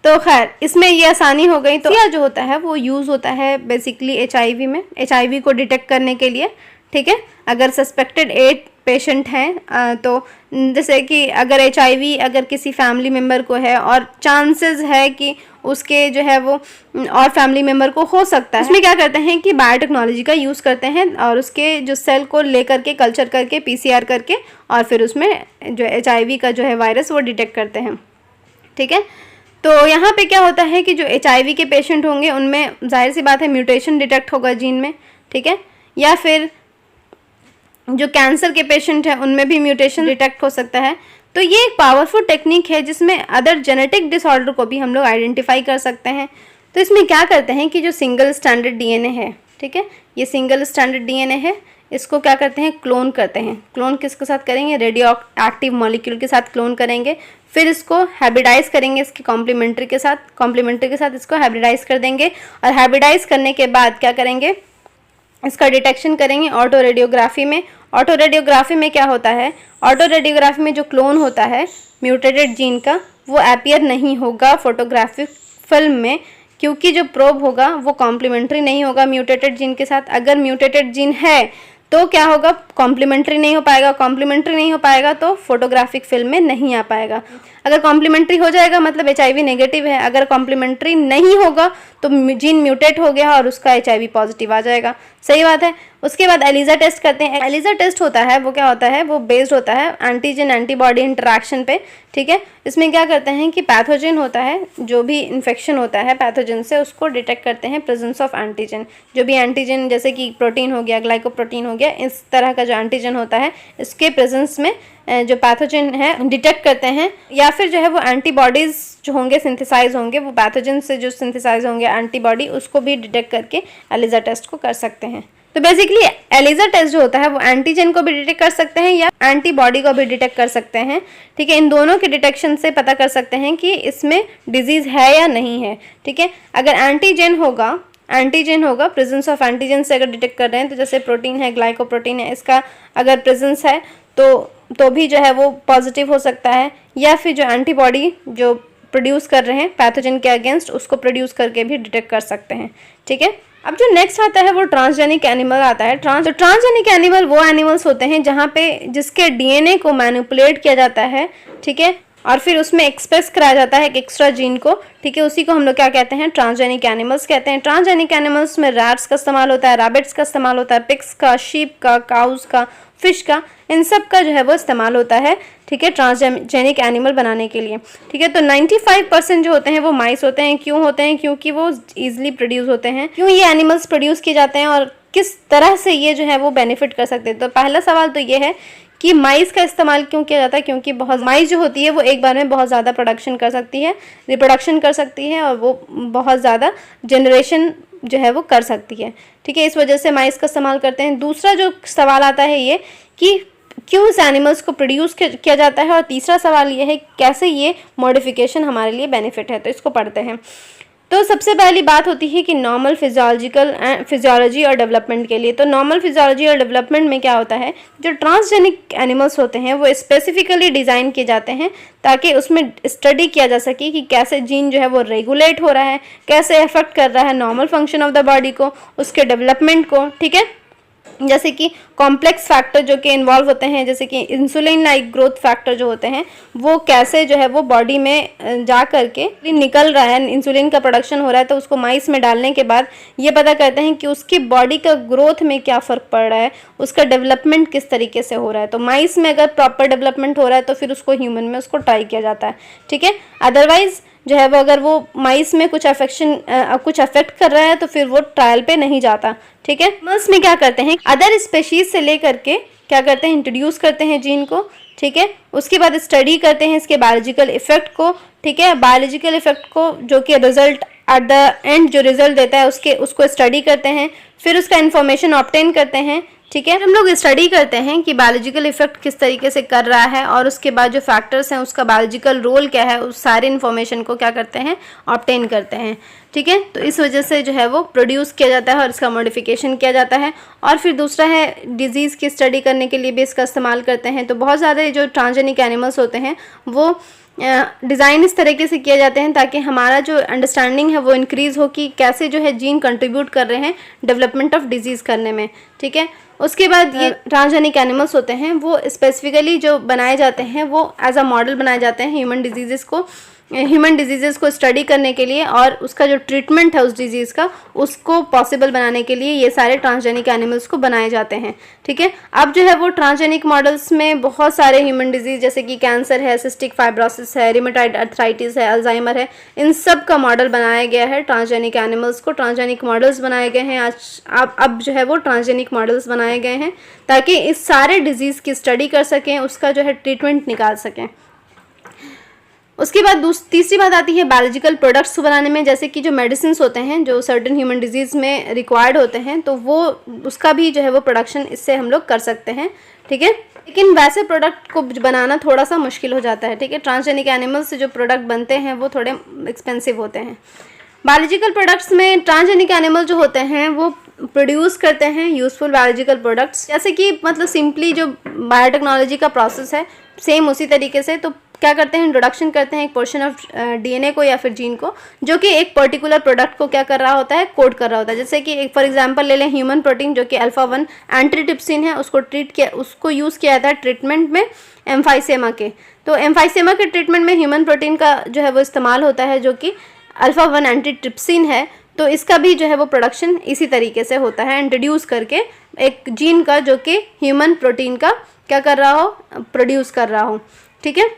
तो खैर इसमें ये आसानी हो गई। तो यह जो होता है वो यूज़ होता है बेसिकली एचआईवी में, एचआईवी को डिटेक्ट करने के लिए, ठीक है। अगर सस्पेक्टेड 8 पेशेंट हैं तो जैसे कि अगर एचआईवी अगर किसी फैमिली मेम्बर को है और चांसेस है कि उसके जो है वो और फैमिली मेम्बर को हो सकता है, उसमें क्या करते हैं कि बायोटेक्नोलॉजी का यूज़ करते हैं और उसके जो सेल को लेकर के कल्चर करके पीसीआर करके और फिर उसमें जो एचआईवी का जो है वायरस वो डिटेक्ट करते हैं, ठीक है। तो यहाँ पे क्या होता है कि जो एचआईवी के पेशेंट होंगे उनमें जाहिर सी बात है म्यूटेशन डिटेक्ट होगा जीन में, ठीक है। या फिर जो कैंसर के पेशेंट हैं उनमें भी म्यूटेशन डिटेक्ट हो सकता है। तो ये एक पावरफुल टेक्निक है जिसमें अदर जेनेटिक डिसऑर्डर को भी हम लोग आइडेंटिफाई कर सकते हैं। तो इसमें क्या करते हैं कि जो सिंगल स्टैंडर्ड डीएनए है, ठीक है, ये सिंगल स्टैंडर्ड डीएनए है, इसको क्या करते हैं, क्लोन करते हैं। क्लोन किसके साथ करेंगे, रेडियो एक्टिव मॉलिक्यूल के साथ क्लोन करेंगे। फिर इसको हाइब्रिडाइज करेंगे इसके कॉम्प्लीमेंट्री के साथ इसको हाइब्रिडाइज कर देंगे। और हाइब्रिडाइज करने के बाद क्या करेंगे, इसका डिटेक्शन करेंगे ऑटो रेडियोग्राफी में। ऑटो रेडियोग्राफी में क्या होता है, ऑटो रेडियोग्राफी में जो क्लोन होता है म्यूटेटेड जीन का वो अपीयर नहीं होगा फोटोग्राफिक फिल्म में, क्योंकि जो प्रोब होगा वो कॉम्प्लीमेंट्री नहीं होगा म्यूटेटेड जीन के साथ। अगर म्यूटेटेड जीन है तो क्या होगा, कॉम्प्लीमेंट्री नहीं हो पाएगा, कॉम्प्लीमेंट्री नहीं हो पाएगा तो फोटोग्राफिक फिल्म में नहीं आ पाएगा। अगर कॉम्प्लीमेंट्री हो जाएगा मतलब एचआईवी नेगेटिव है, अगर कॉम्प्लीमेंट्री नहीं होगा तो जीन म्यूटेट हो गया और उसका एचआईवी पॉजिटिव आ जाएगा, सही बात है। उसके बाद एलिजा टेस्ट करते हैं। एलिजा टेस्ट होता है वो क्या होता है, वो बेस्ड होता है एंटीजन एंटीबॉडी इंटरेक्शन पे, ठीक है। इसमें क्या करते हैं कि पैथोजन होता है, जो भी इन्फेक्शन होता है पैथोजन से उसको डिटेक्ट करते हैं प्रेजेंस ऑफ एंटीजन। जो भी एंटीजन जैसे कि प्रोटीन हो गया, ग्लाइकोप्रोटीन हो गया, इस तरह का जो एंटीजन होता है इसके प्रेजेंस में जो पैथोजन है डिटेक्ट करते हैं। या फिर जो है वो एंटीबॉडीज़ जो होंगे सिंथेसाइज होंगे, वो पैथोजन से जो सिंथेसाइज होंगे एंटीबॉडी, उसको भी डिटेक्ट करके एलिजा टेस्ट को कर सकते हैं। तो बेसिकली एलिजा टेस्ट जो होता है वो एंटीजन को भी डिटेक्ट कर सकते हैं या एंटीबॉडी को भी डिटेक्ट कर सकते हैं, ठीक है। इन दोनों के डिटेक्शन से पता कर सकते हैं कि इसमें डिजीज़ है या नहीं है, ठीक है। अगर एंटीजन होगा एंटीजन होगा, प्रेजेंस ऑफ एंटीजन से अगर डिटेक्ट कर रहे हैं तो जैसे प्रोटीन है, ग्लाइकोप्रोटीन है, इसका अगर प्रेजेंस है तो भी जो है वो पॉजिटिव हो सकता है, या फिर जो एंटीबॉडी जो प्रोड्यूस कर रहे हैं पैथोजन के अगेंस्ट उसको प्रोड्यूस करके भी डिटेक्ट कर सकते हैं। ठीक है, अब जो नेक्स्ट आता है वो ट्रांसजेनिक एनिमल आता है। ट्रांसजेनिक एनिमल वो एनिमल्स होते हैं जहाँ पे जिसके डीएनए को मैनिपुलेट किया जाता है, ठीक है, और फिर उसमें एक्सप्रेस कराया जाता है एक एक्स्ट्रा जीन को, ठीक है, उसी को हम लोग क्या कहते हैं, ट्रांसजेनिक एनिमल्स कहते हैं। ट्रांसजेनिक एनिमल्स में रैट्स का इस्तेमाल होता है, रैबिट्स का इस्तेमाल होता है, पिग्स का, शीप का, काउज का, फिश का, इन सब का जो है वो इस्तेमाल होता है, ठीक है, ट्रांसजेनिक एनिमल बनाने के लिए। ठीक है, तो 95% जो होते हैं वो माइस होते हैं। क्यों होते हैं? क्योंकि वो ईजिली प्रोड्यूस होते हैं। क्यों ये एनिमल्स प्रोड्यूस किए जाते हैं और किस तरह से ये जो है वो बेनिफिट कर सकते हैं? तो पहला सवाल तो ये है कि माइस का इस्तेमाल क्यों किया जाता है? क्योंकि बहुत माइस जो होती है वो एक बार में बहुत ज़्यादा प्रोडक्शन कर सकती है, रिप्रोडक्शन कर सकती है, और वो बहुत ज़्यादा जनरेशन जो है वो कर सकती है। ठीक है, इस वजह से माइस का इस्तेमाल करते हैं। दूसरा जो सवाल आता है ये कि क्यों इस एनिमल्स को प्रोड्यूस किया जाता है, और तीसरा सवाल ये है कैसे ये मॉडिफिकेशन हमारे लिए बेनिफिट है। तो इसको पढ़ते हैं। तो सबसे पहली बात होती है कि नॉर्मल फिजियोलॉजी और डेवलपमेंट के लिए। तो नॉर्मल फिजियोलॉजी और डेवलपमेंट में क्या होता है, जो ट्रांसजेनिक एनिमल्स होते हैं वो स्पेसिफिकली डिज़ाइन किए जाते हैं ताकि उसमें स्टडी किया जा सके कि कैसे जीन जो है वो रेगुलेट हो रहा है, कैसे अफेक्ट कर रहा है normal function of the body को, उसके डेवलपमेंट को। ठीक है, जैसे कि कॉम्प्लेक्स फैक्टर जो कि इन्वॉल्व होते हैं, जैसे कि इंसुलिन लाइक ग्रोथ फैक्टर जो होते हैं वो कैसे जो है वो बॉडी में जा करके निकल रहा है, इंसुलिन का प्रोडक्शन हो रहा है, तो उसको माइस में डालने के बाद ये पता करते हैं कि उसकी बॉडी का ग्रोथ में क्या फ़र्क पड़ रहा है, उसका डेवलपमेंट किस तरीके से हो रहा है। तो माइस में अगर प्रॉपर डेवलपमेंट हो रहा है तो फिर उसको ह्यूमन में उसको ट्राई किया जाता है। ठीक है, अदरवाइज जो है वो अगर वो माइस में कुछ अफेक्ट कर रहा है तो फिर वो ट्रायल पे नहीं जाता। ठीक है, एनिमल्स में क्या करते हैं, अदर स्पेशीज से लेकर के क्या करते हैं, इंट्रोड्यूस करते हैं जीन को। ठीक है, उसके बाद स्टडी करते हैं इसके बायोलॉजिकल इफेक्ट को। ठीक है, बायोलॉजिकल इफेक्ट को जो कि रिजल्ट एट द एंड जो रिजल्ट देता है उसको स्टडी करते हैं, फिर उसका इन्फॉर्मेशन ऑब्टेन करते हैं। ठीक है, हम लोग स्टडी करते हैं कि बायोलॉजिकल इफेक्ट किस तरीके से कर रहा है, और उसके बाद जो फैक्टर्स हैं उसका बायोलॉजिकल रोल क्या है, उस सारे इन्फॉर्मेशन को क्या करते हैं, ऑब्टेन करते हैं। ठीक है, तो इस वजह से जो है वो प्रोड्यूस किया जाता है और इसका मॉडिफिकेशन किया जाता है। और फिर दूसरा है डिजीज़ की स्टडी करने के लिए भी इसका इस्तेमाल करते हैं। तो बहुत ज़्यादा जो ट्रांसजेनिक एनिमल्स होते हैं वो डिज़ाइन इस तरीके से किए जाते हैं ताकि हमारा जो अंडरस्टैंडिंग है वो इंक्रीज़ हो कि कैसे जो है जीन कंट्रीब्यूट कर रहे हैं डेवलपमेंट ऑफ डिजीज़ करने में। ठीक है, उसके बाद ये ट्रांसजेनिक एनिमल्स होते हैं वो स्पेसिफिकली जो बनाए जाते हैं वो एज अ मॉडल बनाए जाते हैं ह्यूमन डिजीज़ को स्टडी करने के लिए, और उसका जो ट्रीटमेंट है उस डिजीज़ का उसको पॉसिबल बनाने के लिए ये सारे ट्रांसजेनिक एनिमल्स को बनाए जाते हैं। ठीक है, अब जो है वो ट्रांसजेनिक मॉडल्स में बहुत सारे ह्यूमन डिजीज़ जैसे कि कैंसर है, सिस्टिक फाइब्रोसिस है, रिमेटॉइड अर्थराइटिस है, अल्जाइमर है, इन सब का मॉडल बनाया गया है। ट्रांसजेनिक एनिमल्स को ट्रांसजेनिक मॉडल्स बनाए गए हैं आज अब जो है वो ट्रांसजेनिक मॉडल्स बनाए गए हैं ताकि इस सारे डिजीज़ की स्टडी कर सकें, उसका जो है ट्रीटमेंट निकाल सकें। उसके बाद तीसरी बात आती है बायोलॉजिकल प्रोडक्ट्स बनाने में, जैसे कि जो मेडिसिन होते हैं जो सर्टेन ह्यूमन डिजीज़ में रिक्वायर्ड होते हैं तो वो उसका भी जो है वो प्रोडक्शन इससे हम लोग कर सकते हैं। ठीक है, लेकिन वैसे प्रोडक्ट को बनाना थोड़ा सा मुश्किल हो जाता है। ठीक है, ट्रांसजेनिक एनिमल्स से जो प्रोडक्ट बनते हैं वो थोड़े एक्सपेंसिव होते हैं। बायोलॉजिकल प्रोडक्ट्स में ट्रांसजेनिक एनिमल जो होते हैं वो प्रोड्यूस करते हैं यूज़फुल बायोलॉजिकल प्रोडक्ट्स, जैसे कि मतलब सिंपली जो बायोटेक्नोलॉजी का प्रोसेस है सेम उसी तरीके से। तो क्या करते हैं, इंट्रोडक्शन करते हैं एक पोर्शन ऑफ डीएनए को या फिर जीन को जो कि एक पर्टिकुलर प्रोडक्ट को क्या कर रहा होता है, कोड कर रहा होता है। जैसे कि फॉर एग्जांपल ले लें ह्यूमन प्रोटीन जो कि अल्फा-1 एंटीट्रिप्सिन है, उसको यूज़ किया जाता है ट्रीटमेंट में एम्फाइसेमा के। तो एम्फाइसेमा के ट्रीटमेंट में ह्यूमन प्रोटीन का जो है वो इस्तेमाल होता है जो कि अल्फा-1 एंटीट्रिप्सिन है। तो इसका भी जो है वो प्रोडक्शन इसी तरीके से होता है, इंट्रोड्यूस करके एक जीन का जो कि ह्यूमन प्रोटीन का क्या कर रहा हो, प्रोड्यूस कर रहा हो। ठीक है,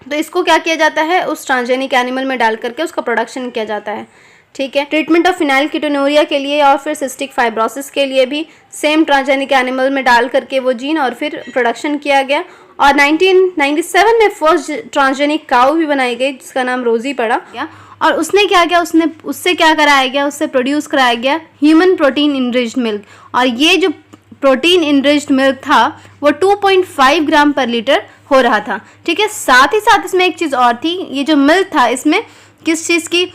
तो इसको क्या किया जाता है, उस ट्रांसजेनिक एनिमल में डाल करके उसका प्रोडक्शन किया जाता है। ठीक है, ट्रीटमेंट ऑफ फिनाइलकीटोनुरिया के लिए और फिर सिस्टिक फाइब्रोसिस के लिए भी सेम ट्रांसजेनिक एनिमल में डाल करके वो जीन और फिर प्रोडक्शन किया गया। और 1997 में फर्स्ट ट्रांसजेनिक काऊ भी बनाई गई जिसका नाम रोजी पड़ा गया। और उसने क्या किया, उससे क्या कराया गया, उससे प्रोड्यूस कराया गया ह्यूमन प्रोटीन इनरिच्ड मिल्क। और ये जो प्रोटीन इनरिच्ड मिल्क था वो 2.5 ग्राम पर लीटर हो रहा था। ठीक है, साथ ही साथ इसमें एक चीज़ और थी, ये जो मिल्क था इसमें किस चीज़ की,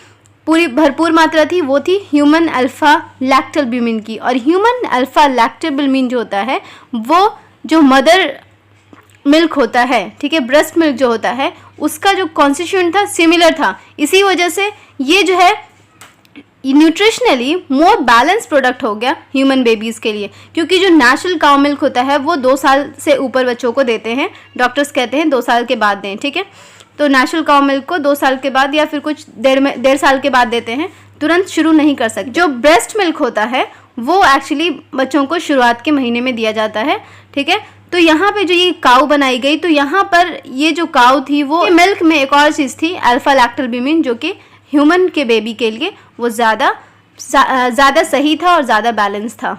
पूरी भरपूर मात्रा थी वो थी ह्यूमन अल्फा लैक्टोल्ब्यूमिन की। और ह्यूमन अल्फा लैक्टोल्ब्यूमिन जो होता है वो जो मदर मिल्क होता है, ठीक है, ब्रेस्ट मिल्क जो होता है उसका जो कॉन्स्टिट्यूएंट था सिमिलर था। इसी वजह से ये जो है न्यूट्रिशनली मोर बैलेंस प्रोडक्ट हो गया ह्यूमन बेबीज़ के लिए, क्योंकि जो नेचुरल काउ मिल्क होता है वो 2 साल से ऊपर बच्चों को देते हैं, डॉक्टर्स कहते हैं 2 साल के बाद दें, ठीक है। तो नेचुरल काउ मिल्क को 2 साल के बाद या फिर कुछ 1.5 साल के बाद देते हैं, तुरंत शुरू नहीं कर सकते। जो ब्रेस्ट मिल्क होता है वो एक्चुअली बच्चों को शुरुआत के महीने में दिया जाता है, ठीक है। तो यहाँ पे जो ये काउ बनाई गई, तो यहाँ पर ये जो काउ थी वो मिल्क में एक और चीज़ थी अल्फा लैक्टोल्ब्यूमिन, जो कि ह्यूमन के बेबी के लिए वो ज़्यादा सही था और ज़्यादा बैलेंस था।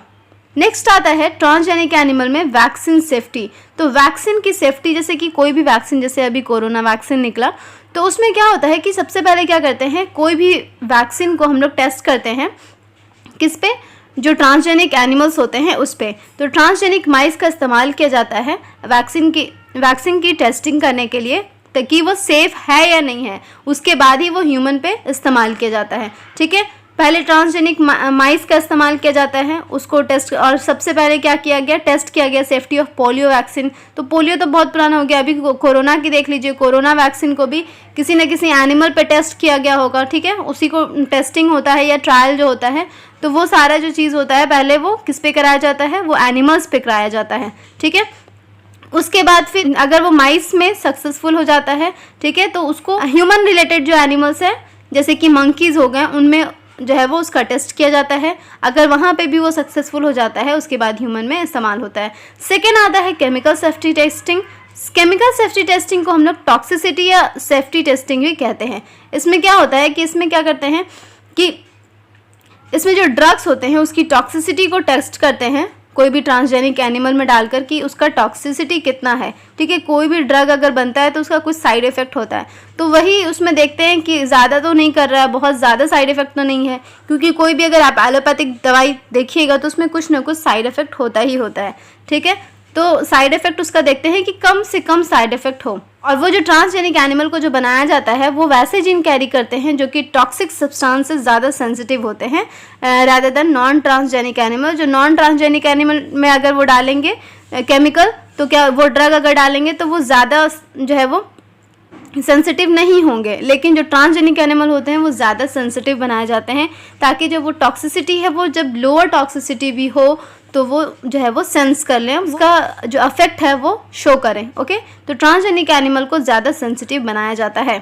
नेक्स्ट आता है ट्रांसजेनिक एनिमल में वैक्सीन सेफ्टी। तो वैक्सीन की सेफ्टी, जैसे कि कोई भी वैक्सीन, जैसे अभी कोरोना वैक्सीन निकला, तो उसमें क्या होता है कि सबसे पहले क्या करते हैं, कोई भी वैक्सीन को हम लोग टेस्ट करते हैं किस पे, जो ट्रांसजेनिक एनिमल्स होते हैं उस पे। तो ट्रांसजेनिक माइस का इस्तेमाल किया जाता है वैक्सीन की टेस्टिंग करने के लिए, ताकि वो सेफ़ है या नहीं है, उसके बाद ही वो ह्यूमन पे इस्तेमाल किया जाता है, ठीक है। पहले ट्रांसजेनिक माइस का इस्तेमाल किया जाता है, उसको टेस्ट, और सबसे पहले क्या किया गया, टेस्ट किया गया सेफ्टी ऑफ पोलियो वैक्सीन। तो पोलियो तो बहुत पुराना हो गया, अभी कोरोना की देख लीजिए, कोरोना वैक्सीन को भी किसी न किसी एनिमल पे टेस्ट किया गया होगा, ठीक है, उसी को टेस्टिंग होता है या ट्रायल जो होता है, तो वो सारा जो चीज़ होता है पहले वो किस पे कराया जाता है, वो एनिमल्स पे कराया जाता है, ठीक है। उसके बाद फिर अगर वो माइस में सक्सेसफुल हो जाता है, ठीक है, तो उसको ह्यूमन रिलेटेड जो एनिमल्स हैं जैसे कि मंकीज़ हो गए, उनमें जो है वो उसका टेस्ट किया जाता है। अगर वहाँ पे भी वो सक्सेसफुल हो जाता है, उसके बाद ह्यूमन में इस्तेमाल होता है। सेकेंड आता है chemical safety testing. Chemical safety testing को हम लोग टॉक्सिसिटी या सेफ्टी टेस्टिंग भी कहते हैं। इसमें क्या होता है कि इसमें क्या करते हैं कि इसमें जो ड्रग्स होते हैं उसकी टॉक्सिसिटी को टेस्ट करते हैं कोई भी ट्रांसजेनिक एनिमल में डालकर कि उसका टॉक्सिसिटी कितना है, ठीक है। कोई भी ड्रग अगर बनता है तो उसका कुछ साइड इफ़ेक्ट होता है, तो वही उसमें देखते हैं कि ज़्यादा तो नहीं कर रहा है, बहुत ज़्यादा साइड इफ़ेक्ट तो नहीं है, क्योंकि कोई भी अगर आप एलोपैथिक दवाई देखिएगा तो उसमें कुछ ना कुछ साइड इफ़ेक्ट होता ही होता है, ठीक है। तो साइड इफ़ेक्ट उसका देखते हैं कि कम से कम साइड इफ़ेक्ट हो। और वो जो ट्रांसजेनिक एनिमल को जो बनाया जाता है वो वैसे जीन कैरी करते हैं जो कि टॉक्सिक सब्सटेंस से ज़्यादा सेंसिटिव होते हैं rather than non transgenic animal. जो नॉन ट्रांसजेनिक एनिमल में अगर वो डालेंगे केमिकल, तो क्या वो ड्रग अगर डालेंगे तो वो ज़्यादा जो है वो सेंसिटिव नहीं होंगे, लेकिन जो ट्रांसजेनिक एनिमल होते हैं वो ज़्यादा सेंसिटिव बनाए जाते हैं, ताकि जो वो टॉक्सिसिटी है वो जब लोअर टॉक्सिसिटी भी हो तो वो जो है वो सेंस कर लें, उसका जो अफेक्ट है वो शो करें, ओके। तो ट्रांसजेनिक एनिमल को ज़्यादा सेंसिटिव बनाया जाता है।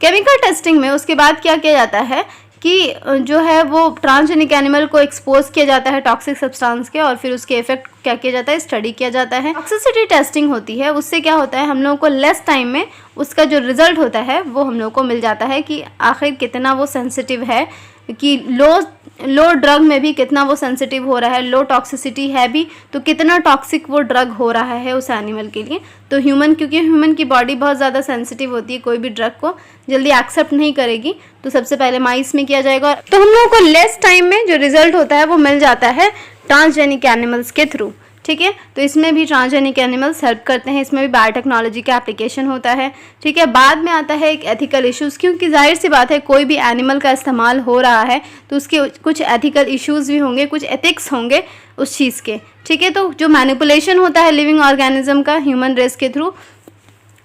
केमिकल टेस्टिंग में उसके बाद क्या किया जाता है कि जो है वो ट्रांसजेनिक एनिमल को एक्सपोज किया जाता है टॉक्सिक सब्सटेंस के, और फिर उसके इफेक्ट क्या किया जाता है, स्टडी किया जाता है। टॉक्सिसिटी टेस्टिंग होती है, उससे क्या होता है हम लोगों को लेस टाइम में उसका जो रिजल्ट होता है वो हम लोगों को मिल जाता है कि आखिर कितना वो सेंसिटिव है, कि लो ड्रग में भी कितना वो सेंसिटिव हो रहा है, लो टॉक्सिसिटी है भी तो कितना टॉक्सिक वो ड्रग हो रहा है उस एनिमल के लिए। तो ह्यूमन, क्योंकि ह्यूमन की बॉडी बहुत ज़्यादा सेंसिटिव होती है, कोई भी ड्रग को जल्दी एक्सेप्ट नहीं करेगी, तो सबसे पहले माइस में किया जाएगा। तो हम लोगों को लेस टाइम में जो रिजल्ट होता है वो मिल जाता है ट्रांसजेनिक एनिमल्स के थ्रू, ठीक है। तो इसमें भी ट्रांसजेनिक एनिमल्स हेल्प करते हैं, इसमें भी बायोटेक्नोलॉजी का एप्लीकेशन होता है, ठीक है। बाद में आता है एक एथिकल इश्यूज़, क्योंकि जाहिर सी बात है कोई भी एनिमल का इस्तेमाल हो रहा है तो उसके कुछ एथिकल इश्यूज़ भी होंगे, कुछ एथिक्स होंगे उस चीज़ के, ठीक है। तो जो मैनिपुलेशन होता है लिविंग ऑर्गेनिज्म का ह्यूमन रेस के थ्रू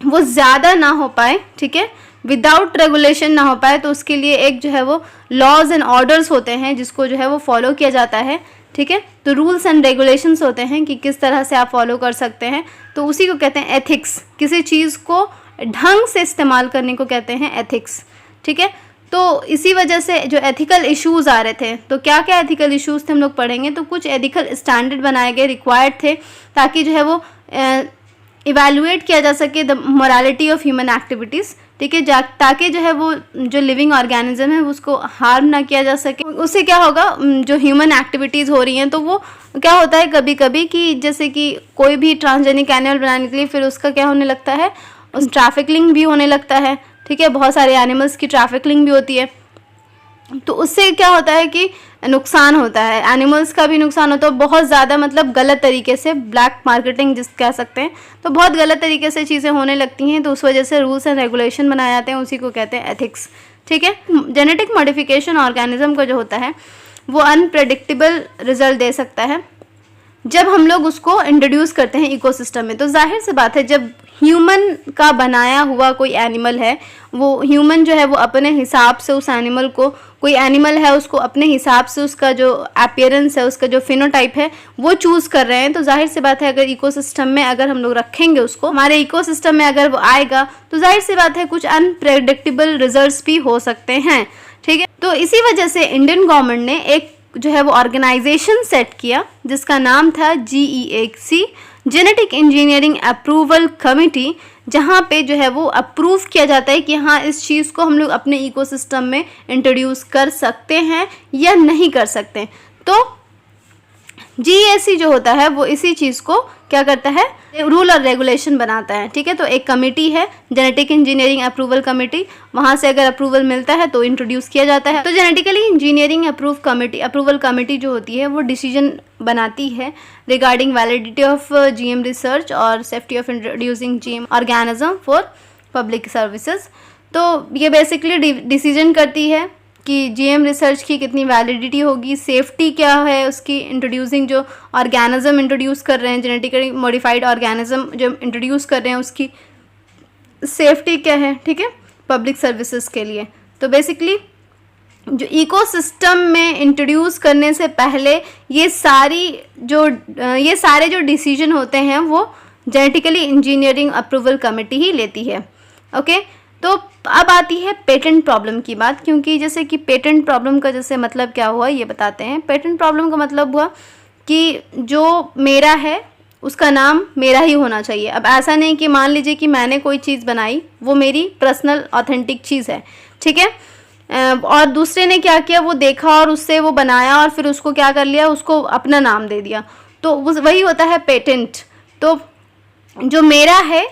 वो ज़्यादा ना हो पाए, ठीक है, विदाउट रेगुलेशन ना हो पाए, तो उसके लिए एक जो है वो लॉज एंड ऑर्डर्स होते हैं जिसको जो है वो फॉलो किया जाता है, ठीक है। तो रूल्स एंड रेगुलेशंस होते हैं कि किस तरह से आप फॉलो कर सकते हैं, तो उसी को कहते हैं एथिक्स। किसी चीज़ को ढंग से इस्तेमाल करने को कहते हैं एथिक्स, ठीक है। तो इसी वजह से जो एथिकल इश्यूज़ आ रहे थे, तो क्या क्या एथिकल इश्यूज़ थे हम लोग पढ़ेंगे। तो कुछ एथिकल स्टैंडर्ड बनाए गए, रिक्वायर्ड थे, ताकि जो है वो इवैल्यूएट किया जा सके the morality of human activities, ठीक है, ताकि जो है वो जो लिविंग ऑर्गेनिज्म है उसको हार्म ना किया जा सके। उससे क्या होगा, जो ह्यूमन एक्टिविटीज़ हो रही हैं तो वो क्या होता है कभी कभी कि जैसे कि कोई भी ट्रांसजेनिक एनिमल बनाने के लिए फिर उसका क्या होने लगता है, उस ट्रैफिकिंग भी होने लगता है, ठीक है। बहुत सारे एनिमल्स की ट्रैफिकिंग भी होती है, तो उससे क्या होता है कि नुकसान होता है, एनिमल्स का भी नुकसान होता है, बहुत ज़्यादा मतलब गलत तरीके से ब्लैक मार्केटिंग जिस कह सकते हैं, तो बहुत गलत तरीके से चीज़ें होने लगती हैं, तो उस वजह से रूल्स एंड रेगुलेशन बनाए जाते हैं, उसी को कहते हैं एथिक्स, ठीक है। जेनेटिक मॉडिफिकेशन ऑर्गेनिज्म का जो होता है वो अनप्रेडिक्टेबल रिजल्ट दे सकता है जब हम लोग उसको इंट्रोड्यूस करते हैं इकोसिस्टम में। तो जाहिर सी बात है, जब ह्यूमन का बनाया हुआ कोई एनिमल है, वो ह्यूमन जो है वो अपने हिसाब से उस एनिमल को, कोई एनिमल है उसको अपने हिसाब से उसका जो अपीयरेंस है, उसका जो फिनोटाइप है वो चूज़ कर रहे हैं। तो जाहिर सी बात है, अगर इकोसिस्टम में अगर हम लोग रखेंगे उसको, हमारे इकोसिस्टम में अगर वो आएगा तो जाहिर सी बात है कुछ अनप्रेडिक्टेबल रिजल्ट्स भी हो सकते हैं, ठीक है। तो इसी वजह से इंडियन गवर्नमेंट ने एक जो है वो ऑर्गेनाइजेशन सेट किया जिसका नाम था GEAC, genetic engineering approval committee, जहाँ पे जो है वो अप्रूव किया जाता है कि हाँ इस चीज़ को हम लोग अपने इकोसिस्टम में इंट्रोड्यूस कर सकते हैं या नहीं कर सकते। तो GEAC जो होता है वो इसी चीज़ को क्या करता है, रूल और रेगुलेशन बनाता है, ठीक है। तो एक कमेटी है जेनेटिक इंजीनियरिंग अप्रूवल कमेटी, वहाँ से अगर अप्रूवल मिलता है तो इंट्रोड्यूस किया जाता है। तो जेनेटिकली इंजीनियरिंग अप्रूवल कमेटी जो होती है वो डिसीजन बनाती है regarding validity of GM research और safety of introducing GM organism for public services. तो ये बेसिकली डिसीजन करती है कि GM रिसर्च की कितनी वैलिडिटी होगी, सेफ्टी क्या है उसकी, इंट्रोड्यूसिंग जो ऑर्गेनिज्म इंट्रोड्यूस कर रहे हैं, जेनेटिकली मॉडिफाइड ऑर्गेनिज्म जो इंट्रोड्यूस कर रहे हैं उसकी सेफ्टी क्या है, ठीक है, पब्लिक सर्विसेज के लिए। तो बेसिकली जो इकोसिस्टम में इंट्रोड्यूस करने से पहले ये सारे जो डिसीजन होते हैं वो जेनेटिकली इंजीनियरिंग अप्रूवल कमेटी ही लेती है, ओके। तो अब आती है पेटेंट प्रॉब्लम की बात, क्योंकि जैसे कि पेटेंट प्रॉब्लम का जैसे मतलब क्या हुआ ये बताते हैं। पेटेंट प्रॉब्लम का मतलब हुआ कि जो मेरा है उसका नाम मेरा ही होना चाहिए। अब ऐसा नहीं कि मान लीजिए कि मैंने कोई चीज़ बनाई, वो मेरी पर्सनल ऑथेंटिक चीज़ है, ठीक है, और दूसरे ने क्या किया, वो देखा और उससे वो बनाया और फिर उसको क्या कर लिया, उसको अपना नाम दे दिया, तो वही होता है पेटेंट। तो जो मेरा है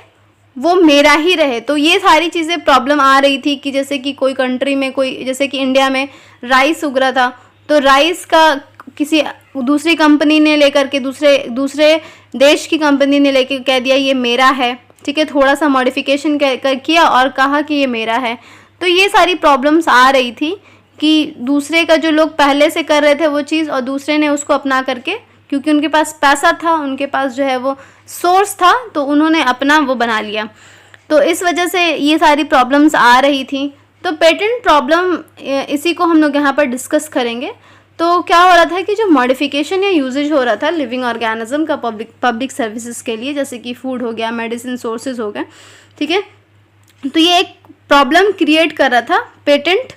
वो मेरा ही रहे। तो ये सारी चीज़ें प्रॉब्लम आ रही थी कि जैसे कि कोई कंट्री में कोई, जैसे कि इंडिया में राइस उग रहा था, तो राइस का किसी दूसरी कंपनी ने लेकर के दूसरे देश की कंपनी ने लेकर कह दिया ये मेरा है, ठीक है, थोड़ा सा मॉडिफिकेशन किया और कहा कि ये मेरा है। तो ये सारी प्रॉब्लम्स आ रही थी कि दूसरे का जो लोग पहले से कर रहे थे वो चीज़ और दूसरे ने उसको अपना करके, क्योंकि उनके पास पैसा था, उनके पास जो है वो सोर्स था, तो उन्होंने अपना वो बना लिया। तो इस वजह से ये सारी प्रॉब्लम्स आ रही थी। तो पेटेंट प्रॉब्लम इसी को हम लोग यहाँ पर डिस्कस करेंगे। तो क्या हो रहा था कि जो मॉडिफिकेशन या यूजेज हो रहा था लिविंग ऑर्गेनिज्म का पब्लिक सर्विसेज के लिए, जैसे कि फूड हो गया, मेडिसिन सोर्सेज हो गए, ठीक है, तो ये एक प्रॉब्लम क्रिएट कर रहा था पेटेंट,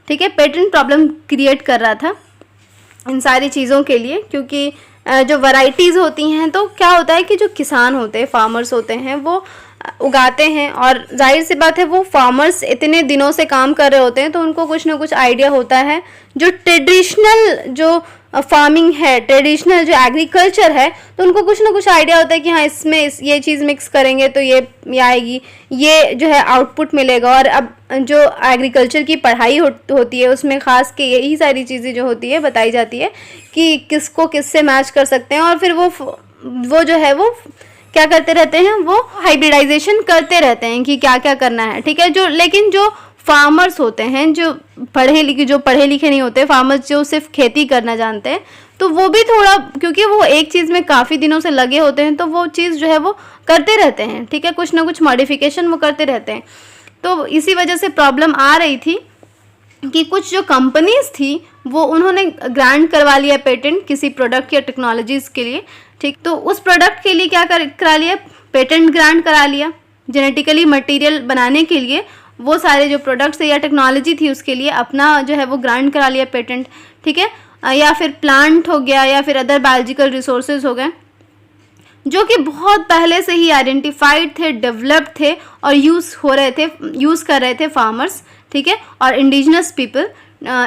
ठीक है, पेटेंट प्रॉब्लम क्रिएट कर रहा था इन सारी चीज़ों के लिए। क्योंकि जो वैरायटीज़ होती हैं, तो क्या होता है कि जो किसान होते हैं, फार्मर्स होते हैं, वो उगाते हैं और जाहिर सी बात है वो फार्मर्स इतने दिनों से काम कर रहे होते हैं, तो उनको कुछ ना कुछ आइडिया होता है। जो ट्रेडिशनल जो फार्मिंग है, ट्रेडिशनल जो एग्रीकल्चर है, तो उनको कुछ ना कुछ आइडिया होता है कि हाँ इसमें ये चीज़ मिक्स करेंगे तो ये आएगी, ये जो है आउटपुट मिलेगा। और अब जो एग्रीकल्चर की पढ़ाई होती है उसमें ख़ास के यही सारी चीज़ें जो होती है बताई जाती है कि किसको किससे मैच कर सकते हैं। और फिर वो जो है वो क्या करते रहते हैं, वो हाइब्रिडाइजेशन करते रहते हैं कि क्या क्या करना है, ठीक है। लेकिन जो फार्मर्स होते हैं, जो पढ़े लिखे नहीं होते, फार्मर्स जो सिर्फ खेती करना जानते हैं, तो वो भी थोड़ा, क्योंकि वो एक चीज़ में काफ़ी दिनों से लगे होते हैं, तो वो चीज़ जो है वो करते रहते हैं, ठीक है, कुछ ना कुछ मॉडिफिकेशन वो करते रहते हैं। तो इसी वजह से प्रॉब्लम आ रही थी कि कुछ जो कंपनीज थी वो उन्होंने ग्रांट करवा लिया पेटेंट किसी प्रोडक्ट या टेक्नोलॉजीज़ के लिए, ठीक। तो उस प्रोडक्ट के लिए क्या करा लिया, पेटेंट ग्रांट करा लिया। जेनेटिकली मटेरियल बनाने के लिए वो सारे जो प्रोडक्ट्स या टेक्नोलॉजी थी उसके लिए अपना जो है वो ग्रांट करा लिया पेटेंट, ठीक है। या फिर प्लांट हो गया या फिर अदर बायोलॉजिकल रिसोर्सेज हो गए जो कि बहुत पहले से ही आइडेंटिफाइड थे, डेवलप्ड थे और यूज़ कर रहे थे फार्मर्स, ठीक है, और इंडिजिनस पीपल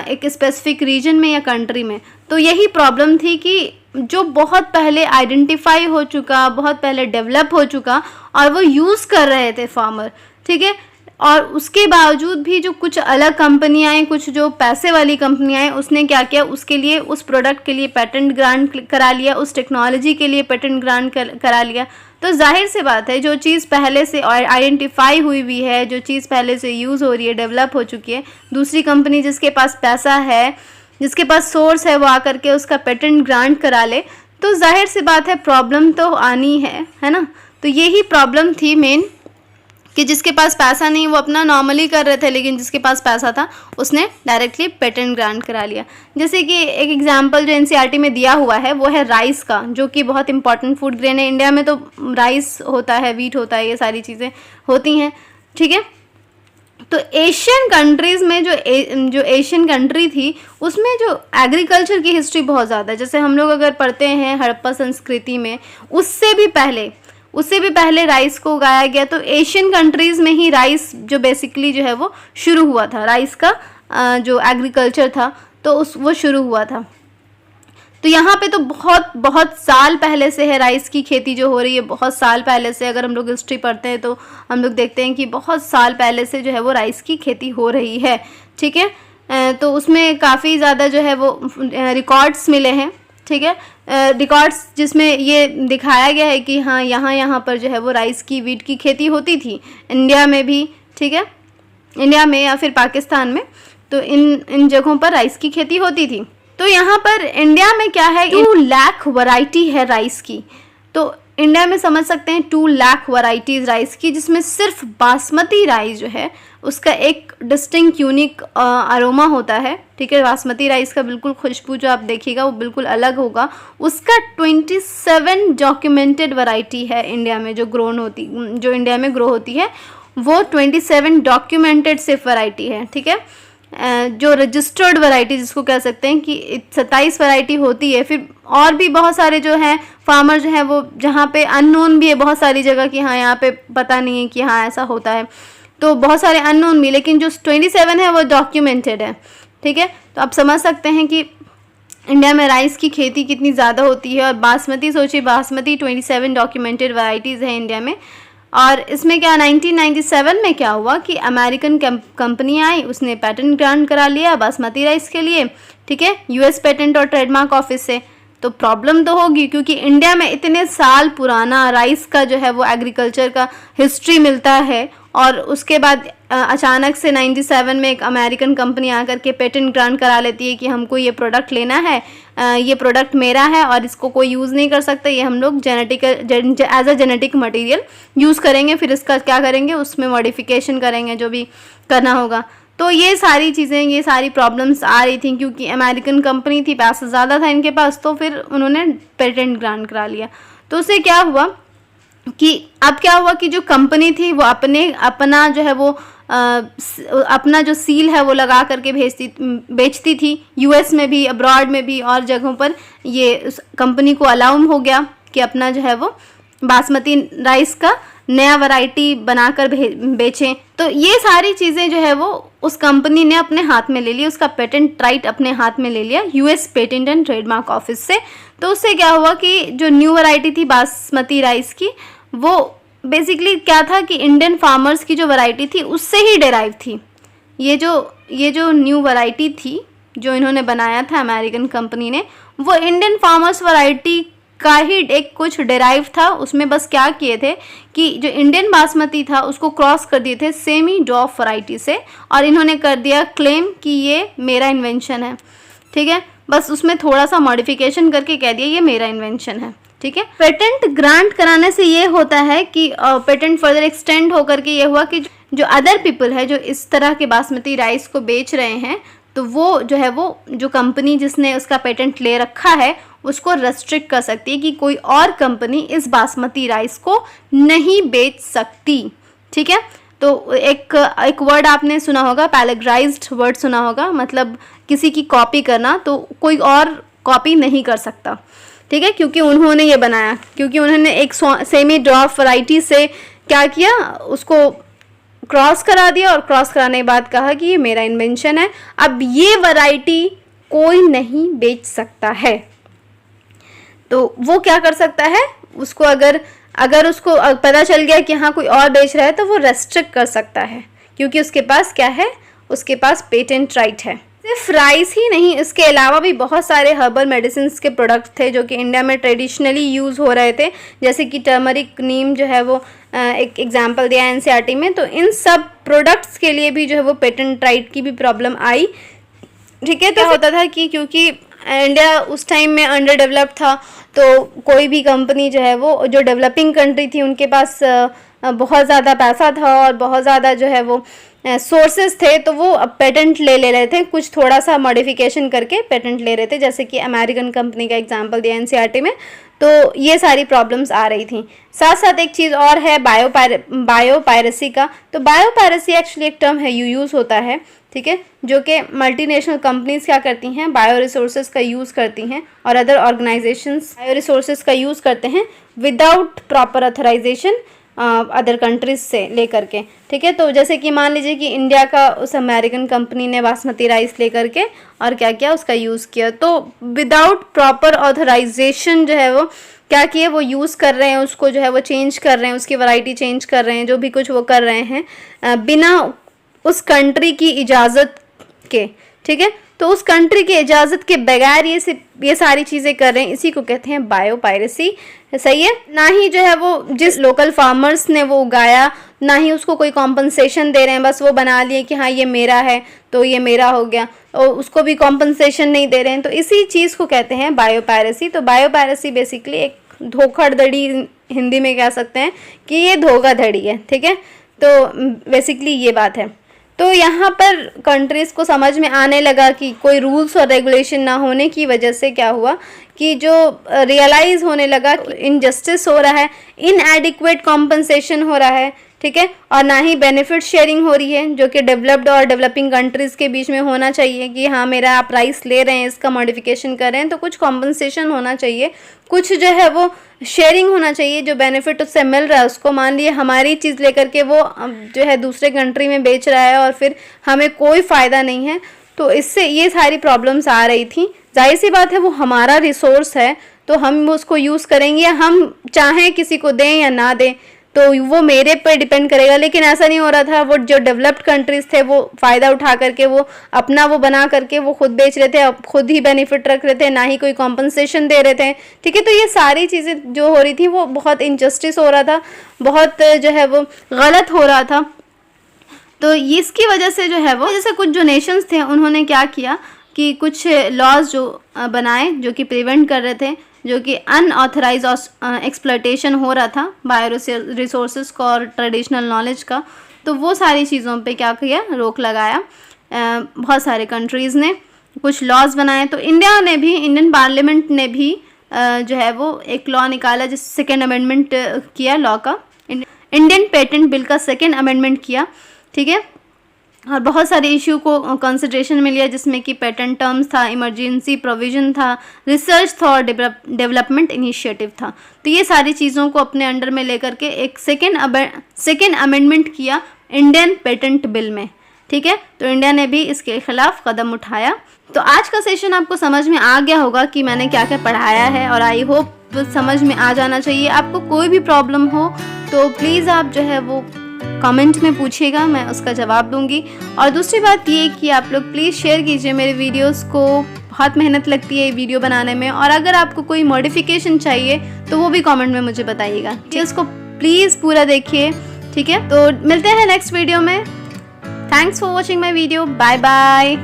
एक स्पेसिफिक रीजन में या कंट्री में। तो यही प्रॉब्लम थी कि जो बहुत पहले आइडेंटिफाई हो चुका, बहुत पहले डेवलप हो चुका और वो यूज़ कर रहे थे फार्मर, ठीक है, और उसके बावजूद भी जो कुछ अलग कंपनियाँ हैं, कुछ जो पैसे वाली कंपनियाँ हैं, उसने क्या किया, उसके लिए उस प्रोडक्ट के लिए पेटेंट ग्रांट करा लिया, उस टेक्नोलॉजी के लिए पेटेंट ग्रांट करा लिया। तो जाहिर सी बात है जो चीज़ पहले से आइडेंटिफाई हुई है, जो चीज़ पहले से यूज़ हो रही है, डेवलप हो चुकी है, दूसरी कंपनी जिसके पास पैसा है, जिसके पास सोर्स है, वो आकर के उसका पेटेंट ग्रांट करा ले, तो जाहिर सी बात है प्रॉब्लम तो आनी है ना। तो यही प्रॉब्लम थी मेन, कि जिसके पास पैसा नहीं वो अपना नॉर्मली कर रहे थे, लेकिन जिसके पास पैसा था उसने डायरेक्टली पेटेंट ग्रांट करा लिया। जैसे कि एक एग्जांपल जो एनसीईआरटी में दिया हुआ है वो है राइस का, जो कि बहुत इंपॉर्टेंट फूड ग्रेन है। इंडिया में तो राइस होता है, वीट होता है, ये सारी चीज़ें होती हैं, ठीक है। तो एशियन कंट्रीज़ में जो एशियन कंट्री थी उसमें जो एग्रीकल्चर की हिस्ट्री बहुत ज़्यादा है। जैसे हम लोग अगर पढ़ते हैं हड़प्पा संस्कृति में, उससे भी पहले राइस को उगाया गया। तो एशियन कंट्रीज़ में ही राइस जो बेसिकली जो है वो शुरू हुआ था, राइस का जो एग्रीकल्चर था तो वो शुरू हुआ था। तो यहाँ पे तो बहुत साल पहले से है राइस की खेती जो हो रही है, बहुत साल पहले से। अगर हम लोग हिस्ट्री पढ़ते हैं तो हम लोग देखते हैं कि बहुत साल पहले से जो है वो राइस की खेती हो रही है, ठीक है। तो उसमें काफ़ी ज़्यादा जो है वो रिकॉर्ड्स मिले हैं, ठीक है, रिकॉर्ड्स जिसमें ये दिखाया गया है कि हाँ यहाँ पर जो है वो राइस की, वीट की खेती होती थी इंडिया में भी, ठीक है, इंडिया में या फिर पाकिस्तान में, तो इन जगहों पर राइस की खेती होती थी। तो यहाँ पर इंडिया में क्या है, 2 लाख वैरायटी है राइस की। तो इंडिया में समझ सकते हैं 2 लाख वैरायटीज़ राइस की, जिसमें सिर्फ बासमती राइस जो है उसका एक डिस्टिंक्ट यूनिक अरोमा होता है, ठीक है। बासमती राइस का बिल्कुल खुशबू जो आप देखिएगा वो बिल्कुल अलग होगा। उसका 27 डॉक्यूमेंटेड वैरायटी है इंडिया में जो इंडिया में ग्रो होती है, वो 27 डॉक्यूमेंटेड सिर्फ वैरायटी है, ठीक है। जो रजिस्टर्ड वैरायटी जिसको कह सकते हैं कि 27 वैरायटी होती है। फिर और भी बहुत सारे जो हैं फार्मर जो हैं वो जहाँ पे अननोन भी है बहुत सारी जगह कि हाँ यहाँ पे पता नहीं है कि हाँ ऐसा होता है, तो बहुत सारे अननोन भी, लेकिन जो 27 है वो डॉक्यूमेंटेड है, ठीक है। तो आप समझ सकते हैं कि इंडिया में राइस की खेती कितनी ज़्यादा होती है। और बासमती सोचिए, बासमती 27 डॉक्यूमेंटेड वैरायटीज़ हैं इंडिया में। और इसमें क्या 1997 में क्या हुआ कि अमेरिकन कंपनी आई, उसने पेटेंट ग्रांट करा लिया बासमती राइस के लिए, ठीक है, यूएस पेटेंट और ट्रेडमार्क ऑफिस से। तो प्रॉब्लम तो होगी, क्योंकि इंडिया में इतने साल पुराना राइस का जो है वो एग्रीकल्चर का हिस्ट्री मिलता है, और उसके बाद अचानक से 97 में एक अमेरिकन कंपनी आकर के पेटेंट ग्रांट करा लेती है कि हमको ये प्रोडक्ट लेना है, ये प्रोडक्ट मेरा है और इसको कोई यूज़ नहीं कर सकता, ये हम लोग as a genetic material use करेंगे, फिर इसका क्या करेंगे, उसमें मॉडिफिकेशन करेंगे, जो भी करना होगा। तो ये सारी चीज़ें, ये सारी प्रॉब्लम्स आ रही थी, क्योंकि अमेरिकन कंपनी थी, पैसा ज़्यादा था इनके पास, तो फिर उन्होंने पेटेंट ग्रांट करा लिया। तो उससे क्या हुआ कि जो कंपनी थी वो अपना जो है वो अपना जो सील है वो लगा करके बेचती थी, यूएस में भी, अब्रॉड में भी, और जगहों पर ये उस कंपनी को अलाउ हो गया कि अपना जो है वो बासमती राइस का नया वैरायटी बनाकर बेचें। तो ये सारी चीज़ें जो है वो उस कंपनी ने अपने हाथ में ले ली, उसका पेटेंट राइट अपने हाथ में ले लिया US patent and trademark office से। तो उससे क्या हुआ कि जो न्यू वैरायटी थी बासमती राइस की, वो बेसिकली क्या था कि इंडियन फार्मर्स की जो वैरायटी थी उससे ही डेराइव थी। ये जो न्यू वैरायटी थी जो इन्होंने बनाया था अमेरिकन कंपनी ने, वो इंडियन फार्मर्स वैरायटी का ही एक कुछ डेराइव था। उसमें बस क्या किए थे कि जो इंडियन बासमती था उसको क्रॉस कर दिए थे सेमी ड्रॉप वैरायटी से, और इन्होंने कर दिया क्लेम कि ये मेरा इन्वेंशन है, ठीक है। बस उसमें थोड़ा सा मॉडिफिकेशन करके कह दिया ये मेरा इन्वेंशन है, ठीक है। पेटेंट ग्रांट कराने से ये होता है कि पेटेंट फर्दर एक्सटेंड होकर के ये हुआ कि जो अदर पीपल है जो इस तरह के बासमती राइस को बेच रहे हैं, तो वो जो है वो जो कंपनी जिसने उसका पेटेंट ले रखा है उसको रेस्ट्रिक्ट कर सकती है कि कोई और कंपनी इस बासमती राइस को नहीं बेच सकती, ठीक है। तो एक वर्ड आपने सुना होगा, पैलेग्राइज्ड वर्ड सुना होगा, मतलब किसी की कॉपी करना, तो कोई और कॉपी नहीं कर सकता, ठीक है, क्योंकि उन्होंने ये बनाया, क्योंकि उन्होंने एक सेमी ड्रॉप वैरायटी से क्या किया, उसको क्रॉस करा दिया, और क्रॉस कराने के बाद कहा कि ये मेरा इन्वेंशन है, अब ये वैरायटी कोई नहीं बेच सकता है। तो वो क्या कर सकता है, उसको अगर उसको पता चल गया कि हाँ कोई और बेच रहा है, तो वो रेस्ट्रिक्ट कर सकता है, क्योंकि उसके पास क्या है, उसके पास पेटेंट राइट है, सिर्फ राइस ही नहीं, इसके अलावा भी बहुत सारे हर्बल मेडिसिन के प्रोडक्ट थे जो कि इंडिया में ट्रेडिशनली यूज़ हो रहे थे, जैसे कि टर्मरिक, नीम जो है वो एक एग्जांपल दिया है एनसीईआरटी में। तो इन सब प्रोडक्ट्स के लिए भी जो है वो पेटेंट राइट की भी प्रॉब्लम आई। ठीक है, तो होता था कि क्योंकि इंडिया उस टाइम में अंडर डेवलप्ड था, तो कोई भी कंपनी जो है वो, जो डेवलपिंग कंट्री थी, उनके पास बहुत ज़्यादा पैसा था और बहुत ज़्यादा जो है वो सोर्सेज थे, तो वो पेटेंट ले रहे थे, कुछ थोड़ा सा मॉडिफिकेशन करके पेटेंट ले रहे थे, जैसे कि अमेरिकन कंपनी का एग्जांपल दिया एनसीईआरटी में। तो ये सारी प्रॉब्लम्स आ रही थी। साथ साथ एक चीज़ और है बायोपायरेसी का। तो बायोपायरेसी एक्चुअली एक टर्म है, यूज़ होता है, ठीक है, जो कि मल्टीनेशनल कंपनीज क्या करती हैं, बायो रिसोर्सेज का यूज़ करती हैं और अदर ऑर्गेनाइजेशंस बायो रिसोर्सेज का यूज़ करते हैं without proper authorisation other countries से लेकर के। ठीक है, तो जैसे कि मान लीजिए कि इंडिया का उस अमेरिकन कंपनी ने बासमती राइस लेकर के और क्या किया, उसका यूज़ किया, तो विदाउट प्रॉपर ऑथराइजेशन जो है वो क्या किए, वो यूज़ कर रहे हैं, उसको जो है वो चेंज कर रहे हैं, उसकी वैरायटी चेंज कर रहे हैं, जो भी कुछ वो कर रहे हैं बिना उस कंट्री की इजाज़त के। ठीक है, तो उस कंट्री की इजाज़त के बगैर ये सारी चीज़ें कर रहे हैं, इसी को कहते हैं बायोपायरेसी। सही है, ना ही जो है वो जिस लोकल फार्मर्स ने वो उगाया, ना ही उसको कोई कॉम्पनसेशन दे रहे हैं, बस वो बना लिए कि हाँ ये मेरा है तो ये मेरा हो गया, और उसको भी कॉम्पनसेशन नहीं दे रहे हैं, तो इसी चीज़ को कहते हैं बायोपायरेसी। तो बायोपायरेसी बेसिकली एक धोखाधड़ी, हिंदी में कह सकते हैं कि ये धोखाधड़ी है। ठीक है, तो बेसिकली ये बात है। तो यहाँ पर कंट्रीज़ को समझ में आने लगा कि कोई रूल्स और रेगुलेशन ना होने की वजह से क्या हुआ कि जो रियलाइज़ होने लगा कि इनजस्टिस हो रहा है, इनएडिक्वेट कॉम्पनसेशन हो रहा है। ठीक है, और ना ही बेनिफिट शेयरिंग हो रही है, जो कि डेवलप्ड और डेवलपिंग कंट्रीज़ के बीच में होना चाहिए कि हाँ मेरा आप राइस ले रहे हैं, इसका मॉडिफिकेशन कर रहे हैं, तो कुछ कॉम्पनसेशन होना चाहिए, कुछ जो है वो शेयरिंग होना चाहिए, जो बेनिफिट उससे मिल रहा है उसको। मान लिए हमारी चीज़ लेकर के वो जो है दूसरे कंट्री में बेच रहा है और फिर हमें कोई फ़ायदा नहीं है, तो इससे ये सारी प्रॉब्लम्स आ रही थी। जाहिर सी बात है, वो हमारा रिसोर्स है तो हम उसको यूज़ करेंगे, हम चाहें किसी को दें या ना दें, तो वो मेरे पे डिपेंड करेगा। लेकिन ऐसा नहीं हो रहा था, वो जो डेवलप्ड कंट्रीज़ थे वो फ़ायदा उठा करके वो अपना वो बना करके वो खुद बेच रहे थे, खुद ही बेनिफिट रख रहे थे, ना ही कोई कॉम्पनसेशन दे रहे थे। ठीक है, तो ये सारी चीज़ें जो हो रही थी वो बहुत इनजस्टिस हो रहा था, बहुत जो है वो गलत हो रहा था। तो इसकी वजह से जो है वो, जैसे कुछ जो नेशंस थे उन्होंने क्या किया कि कुछ लॉज जो बनाए जो कि प्रिवेंट कर रहे थे, जो कि अनऑथराइज एक्सप्लॉयटेशन हो रहा था बायो रिसोर्सेज का और ट्रेडिशनल नॉलेज का। तो वो सारी चीज़ों पे क्या किया, रोक लगाया बहुत सारे कंट्रीज़ ने, कुछ लॉज बनाए। तो इंडिया ने भी, इंडियन पार्लियामेंट ने भी जो है वो एक लॉ निकाला, जिस सेकेंड अमेंडमेंट किया लॉ का, इंडियन पेटेंट बिल का सेकेंड अमेंडमेंट किया। ठीक है, और बहुत सारे इशू को कंसिडरेशन में लिया, जिसमें कि पेटेंट टर्म्स था, इमरजेंसी प्रोविज़न था, रिसर्च था और डेवलपमेंट इनिशिएटिव था। तो ये सारी चीज़ों को अपने अंडर में लेकर के एक सेकेंड अमेंडमेंट किया इंडियन पेटेंट बिल में। ठीक है, तो इंडिया ने भी इसके खिलाफ कदम उठाया। तो आज का सेशन आपको समझ में आ गया होगा कि मैंने क्या क्या पढ़ाया है, और आई होप समझ में आ जाना चाहिए। आपको कोई भी प्रॉब्लम हो तो प्लीज़ आप जो है वो कमेंट में पूछिएगा, मैं उसका जवाब दूंगी। और दूसरी बात ये कि आप लोग प्लीज़ शेयर कीजिए मेरे वीडियोस को, बहुत मेहनत लगती है ये वीडियो बनाने में। और अगर आपको कोई मॉडिफिकेशन चाहिए तो वो भी कमेंट में मुझे बताइएगा। ठीक है, उसको प्लीज़ पूरा देखिए। ठीक है, तो मिलते हैं नेक्स्ट वीडियो में। Thanks for watching my video, bye bye.